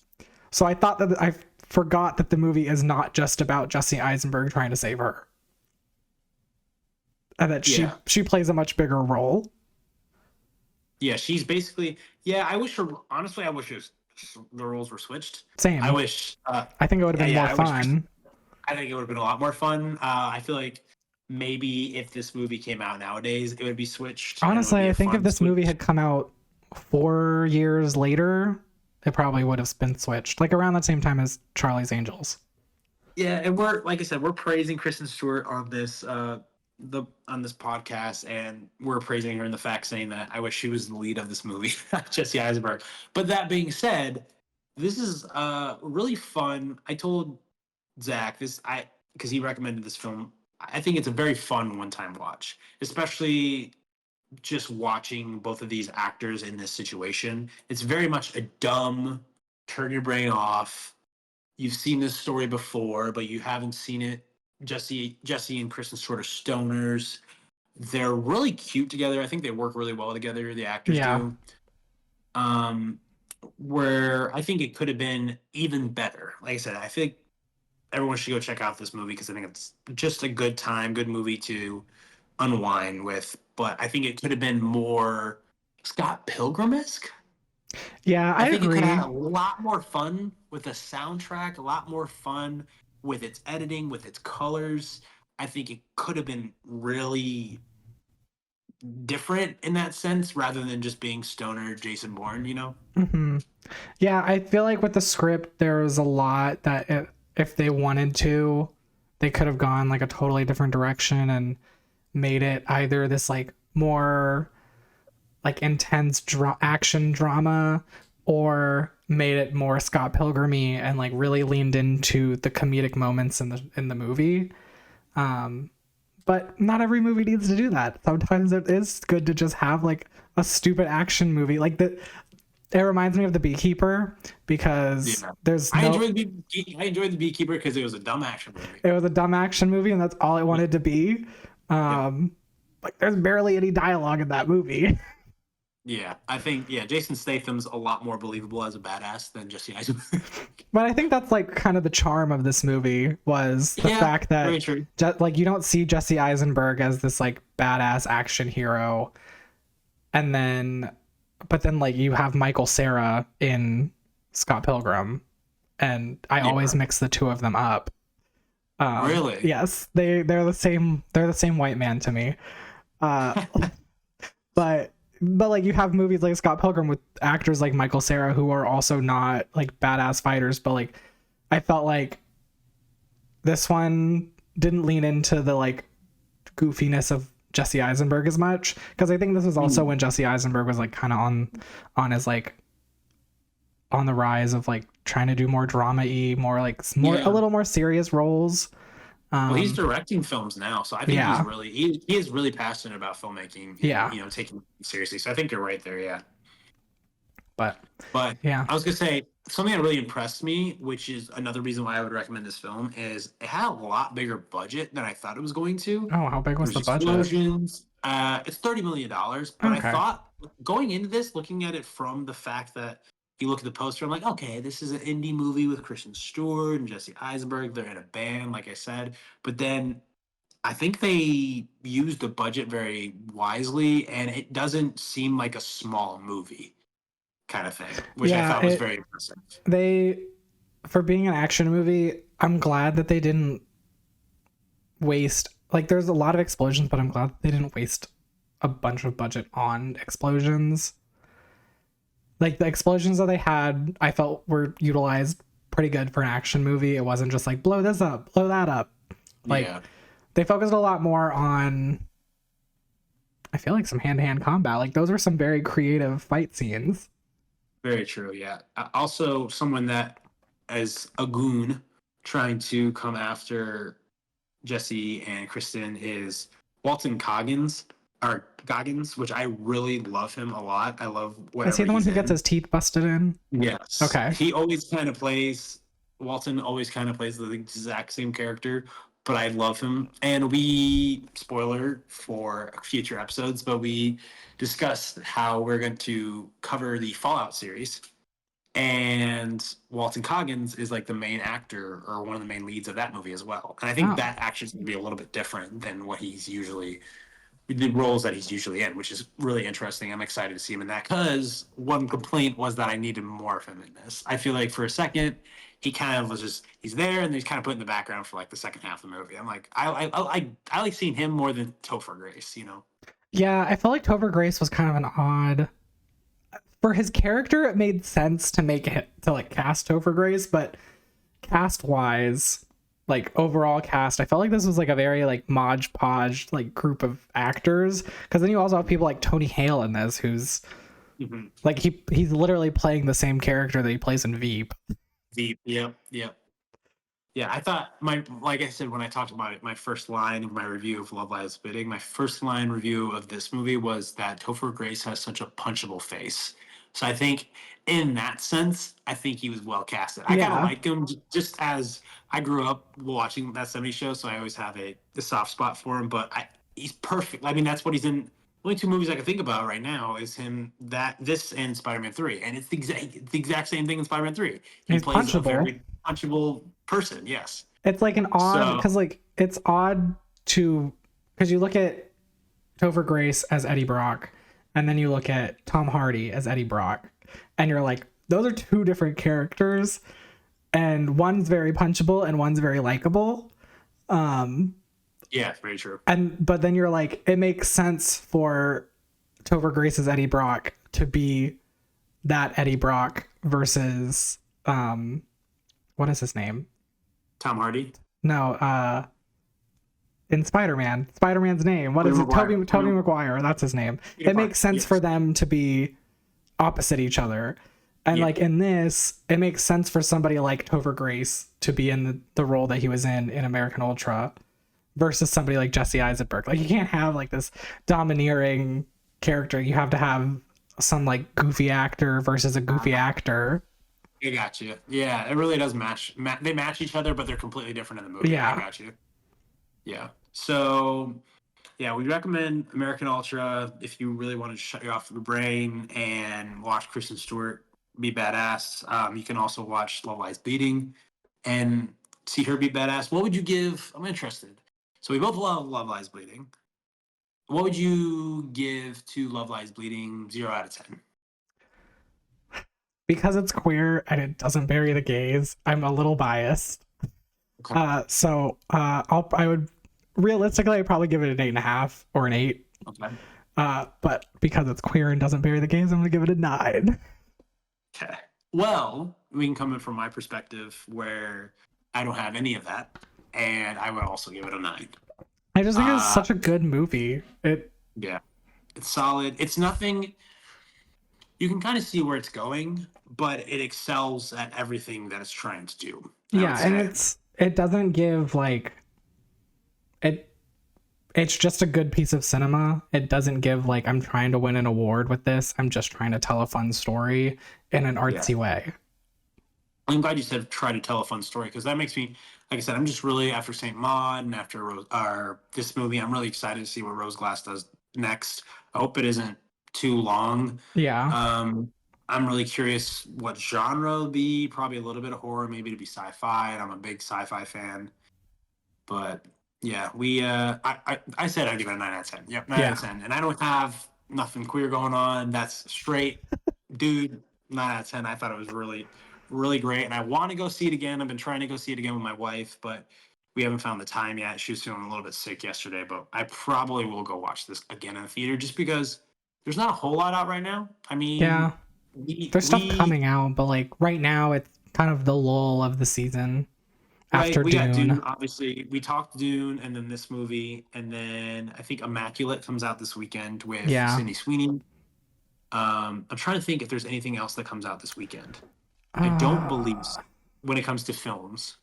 So I thought that I forgot that the movie is not just about Jesse Eisenberg trying to save her, and that Yeah. she plays a much bigger role. Yeah, she's basically. Yeah, I wish her. Honestly, I wish the roles were switched. I Same. wish. I think it would have been Yeah, more I wish. fun. I think it would have been a lot more fun. I feel like maybe if this movie came out nowadays, it would be switched, and it would Honestly, be I a think if fun this movie switch. had come out 4 years later, it probably would have been switched, like around the same time as Charlie's Angels. Yeah, and we're like I said, we're praising Kristen Stewart on this podcast, and we're praising her in the fact saying that I wish she was the lead of this movie, not Jesse Eisenberg. But that being said, this is really fun. I told Zach this I because he recommended this film. I think it's a very fun one-time watch, especially just watching both of these actors in this situation. It's very much a dumb, turn your brain off. You've seen this story before, but you haven't seen it. Jesse and Kristen sort of stoners. They're really cute together. I think they work really well together. The actors Yeah. do. Um, where I think it could have been even better. Like I said, I think everyone should go check out this movie because I think it's just a good time, good movie to unwind with. But I think it could have been more Scott Pilgrim-esque. Yeah, I I think it could have agree. had a lot more fun with the soundtrack, a lot more fun with its editing, with its colors. I think it could have been really different in that sense rather than just being stoner Jason Bourne, you know? Hmm. Yeah, I feel like with the script, there was a lot that if they wanted to, they could have gone like a totally different direction and made it either this like more like intense action drama, or made it more Scott Pilgrim-y and like really leaned into the comedic moments in the movie. Um, but not every movie needs to do that. Sometimes it is good to just have like a stupid action movie. Like the it reminds me of The Beekeeper because Yeah. there's I no enjoyed I enjoyed the Beekeeper because it was a dumb action movie. it was a dumb action movie and that's all it wanted to be. Yeah. Like there's barely any dialogue in that movie. Yeah. I think Jason Statham's a lot more believable as a badass than Jesse Eisenberg. But I think that's like kind of the charm of this movie was the Yeah, fact that very true. like you don't see Jesse Eisenberg as this like badass action hero, and then but then like you have Michael Cera in Scott Pilgrim, and I Yeah. always mix the two of them up. Really? Yes, they're the same white man to me. Uh, but like you have movies like Scott Pilgrim with actors like Michael Cera who are also not like badass fighters, but like I felt like this one didn't lean into the like goofiness of Jesse Eisenberg as much, because I think this was also when Jesse Eisenberg was like kind of on his like on the rise of like trying to do more drama-y, more like more a Yeah. little more serious roles. Well, he's directing films now, so I think he's Yeah. really he is really passionate about filmmaking and Yeah. taking it seriously. So I think you're right there, yeah. But But yeah. I was gonna say something that really impressed me, which is another reason why I would recommend this film, is it had a lot bigger budget than I thought it was going to. Oh, how big was There's the budget? explosions. It's $30 million, but I Okay. thought going into this, looking at it from the fact that you look at the poster, I'm like, okay, this is an indie movie with Kristen Stewart and Jesse Eisenberg. They're in a band, like I said. But then I think they used the budget very wisely, and it doesn't seem like a small movie kind of thing, which I Yeah, thought was very impressive. they for being an action movie, I'm glad that they didn't waste like there's a lot of explosions, but I'm glad they didn't waste a bunch of budget on explosions. Like the explosions that they had, I felt were utilized pretty good for an action movie. It wasn't just like blow this up, blow that up. Like Yeah, they focused a lot more on I feel like some hand-to-hand combat. Like those were some very creative fight scenes. very true. Yeah. Also, someone that as a goon trying to come after Jesse and Kristen is Walton Goggins, or Goggins, which I really love him a lot. I love Is he whatever the one he's who gets in. his teeth busted in? Yes. Okay. He always kind of plays, Walton always kind of plays the exact same character, but I love him. And spoiler for future episodes, but we discussed how we're going to cover the Fallout series. and Walton Goggins is like the main actor or one of the main leads of that movie as well. And I think Oh. that actually is going to be a little bit different than what he's usually the roles that he's usually in, which is really interesting. I'm excited to see him in that because one complaint was that I needed more of him in this. I feel like for a second he kind of was just he's there and he's kind of put in the background for like the second half of the movie. I'm like I like seeing him more than Topher Grace, you know. Yeah, I felt like Topher Grace was kind of an odd for his character. It made sense to make it to like cast Topher Grace, but cast wise, like overall cast, I felt like this was like a very like Mod Podge like group of actors. Because then you also have people like Tony Hale in this, who's Mm-hmm. like he's literally playing the same character that he plays in Veep. Deep. Yep. Yep. Yeah, I thought like I said when I talked about it, my first line of my review of Love Lies Bidding, my first line review of this movie was that Topher Grace has such a punchable face. So I think in that sense, I think he was well casted. I kind of Yeah, like him just as I grew up watching that '70s show, so I always have a soft spot for him. But he's perfect. I mean, that's what he's in. Only two movies I can think about right now is him that this and Spider-Man 3, and it's the exact same thing in Spider-Man 3. He he's plays a punchable. very punchable person. Yes. It's like an odd So because like it's odd to because you look at Topher Grace as Eddie Brock, and then you look at Tom Hardy as Eddie Brock, and you're like, those are two different characters, and one's very punchable and one's very likable. Um, yeah, very true. and but then you're like, it makes sense for Topher Grace's Eddie Brock to be that Eddie Brock versus what is his name? Tom Hardy, No, in Spider-Man's name. What Tobey is it? Maguire. Toby Maguire. That's his name. Peter It makes Parker. sense for Yes. them to be opposite each other. And Yeah. like in this, it makes sense for somebody like Topher Grace to be in the role that he was in American Ultra versus somebody like Jesse Eisenberg. Like you can't have like this domineering character. You have to have some like goofy actor versus a goofy actor. I got you. Yeah, it really does match. They match each other, but they're completely different in the movie. I Yeah. got you. Yeah. So, yeah, we recommend American Ultra if you really want to shut you off your brain and watch Kristen Stewart be badass. You can also watch Love Lies Bleeding and see her be badass. What would you give? I'm interested. So we both love Love Lies Bleeding. What would you give to Love Lies Bleeding? 0 out of 10. Because it's queer and it doesn't bury the gays, I'm a little biased. Okay. I would realistically I'd probably give it an 8.5 or an 8. Okay. But because it's queer and doesn't bury the gays, I'm gonna give it a 9. Okay. Well, we can come in from my perspective where I don't have any of that, and I would also give it a 9. I just think it's Uh, such a good movie. yeah, it's solid. It's nothing. You can kind of see where it's going, but it excels at everything that it's trying to do. I would Yeah, and say. it doesn't give like it it's just a good piece of cinema. It doesn't give like I'm trying to win an award with this. I'm just trying to tell a fun story in an artsy way. I'm glad you said try to tell a fun story because that makes me, like I said, I'm just really after Saint Maud and after this movie. I'm really excited to see what Rose Glass does next. I hope it isn't too long. Yeah. Um, I'm really curious what genre it'll be. Probably a little bit of horror, maybe to be sci-fi. And I'm a big sci-fi fan. But yeah, I said I'd give it a 9 out of 10. Yep, 9 out Yeah. of 10. And I don't have nothing queer going on. That's straight, dude. 9 out of 10. I thought it was really, really great, and I want to go see it again. I've been trying to go see it again with my wife, but we haven't found the time yet. She was feeling a little bit sick yesterday, but I probably will go watch this again in the theater just because there's not a whole lot out right now. I Yeah. mean, we There's stuff coming out, but like right now it's kind of the lull of the season right, after we got Dune. Dune. Obviously, we talked Dune, and then this movie, and then I think Immaculate comes out this weekend with Yeah. Sydney Sweeney. I'm trying to think if there's anything else that comes out this weekend. I don't believe so when it comes to films,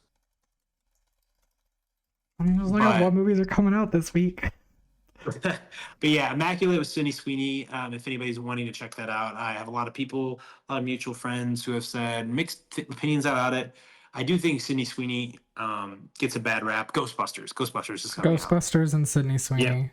I mean, just look at what but movies are coming out this week. but yeah, Immaculate with Sydney Sweeney. If anybody's wanting to check that out, I have a lot of people, a lot of mutual friends who have said mixed opinions about it. I do think Sydney Sweeney gets a bad rap. Ghostbusters is coming out. Ghostbusters and Sydney Yeah, Sweeney.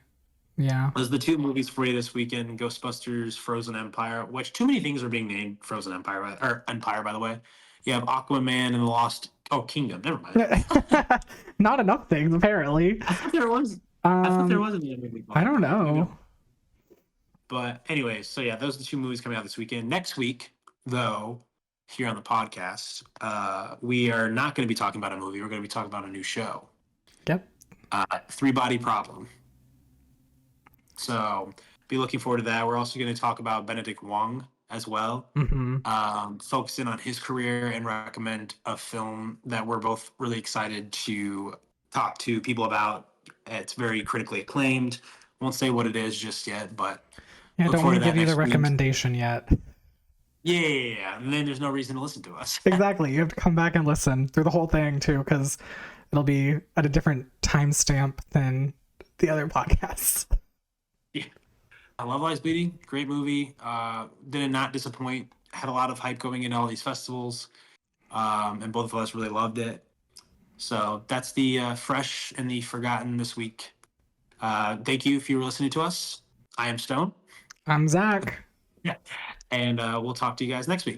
Yeah. Those are the two movies for you this weekend: Ghostbusters, Frozen Empire. Which too many things are being named Frozen Empire or Empire, by the way. You have Aquaman and the Lost. Oh, Kingdom. Never mind. Not enough things, apparently. I thought there was. I thought there Um, was a movie called I don't Empire. Maybe know. I'm. But anyways, so yeah, those are the two movies coming out this weekend. Next week, though, here on the podcast, we are not going to be talking about a movie. We're going to be talking about a new show, Yep. Three Body Problem. So be looking forward to that. We're also going to talk about Benedict Wong as well, Mm-hmm. focus in on his career and recommend a film that we're both really excited to talk to people about. It's very critically acclaimed. Won't say what it is just yet, but Yeah, look don't want forward to to that give you the next week. recommendation yet. Yeah. And then there's no reason to listen to us. Exactly. You have to come back and listen through the whole thing too, because it'll be at a different timestamp than the other podcasts. Yeah. I Love Lies Bleeding, great movie. Did not disappoint. Had a lot of hype going into all these festivals, and both of us really loved it. So that's the fresh and the forgotten this week. Thank you if you were listening to us. I am Stone. I'm Zach. Yeah. And we'll talk to you guys next week.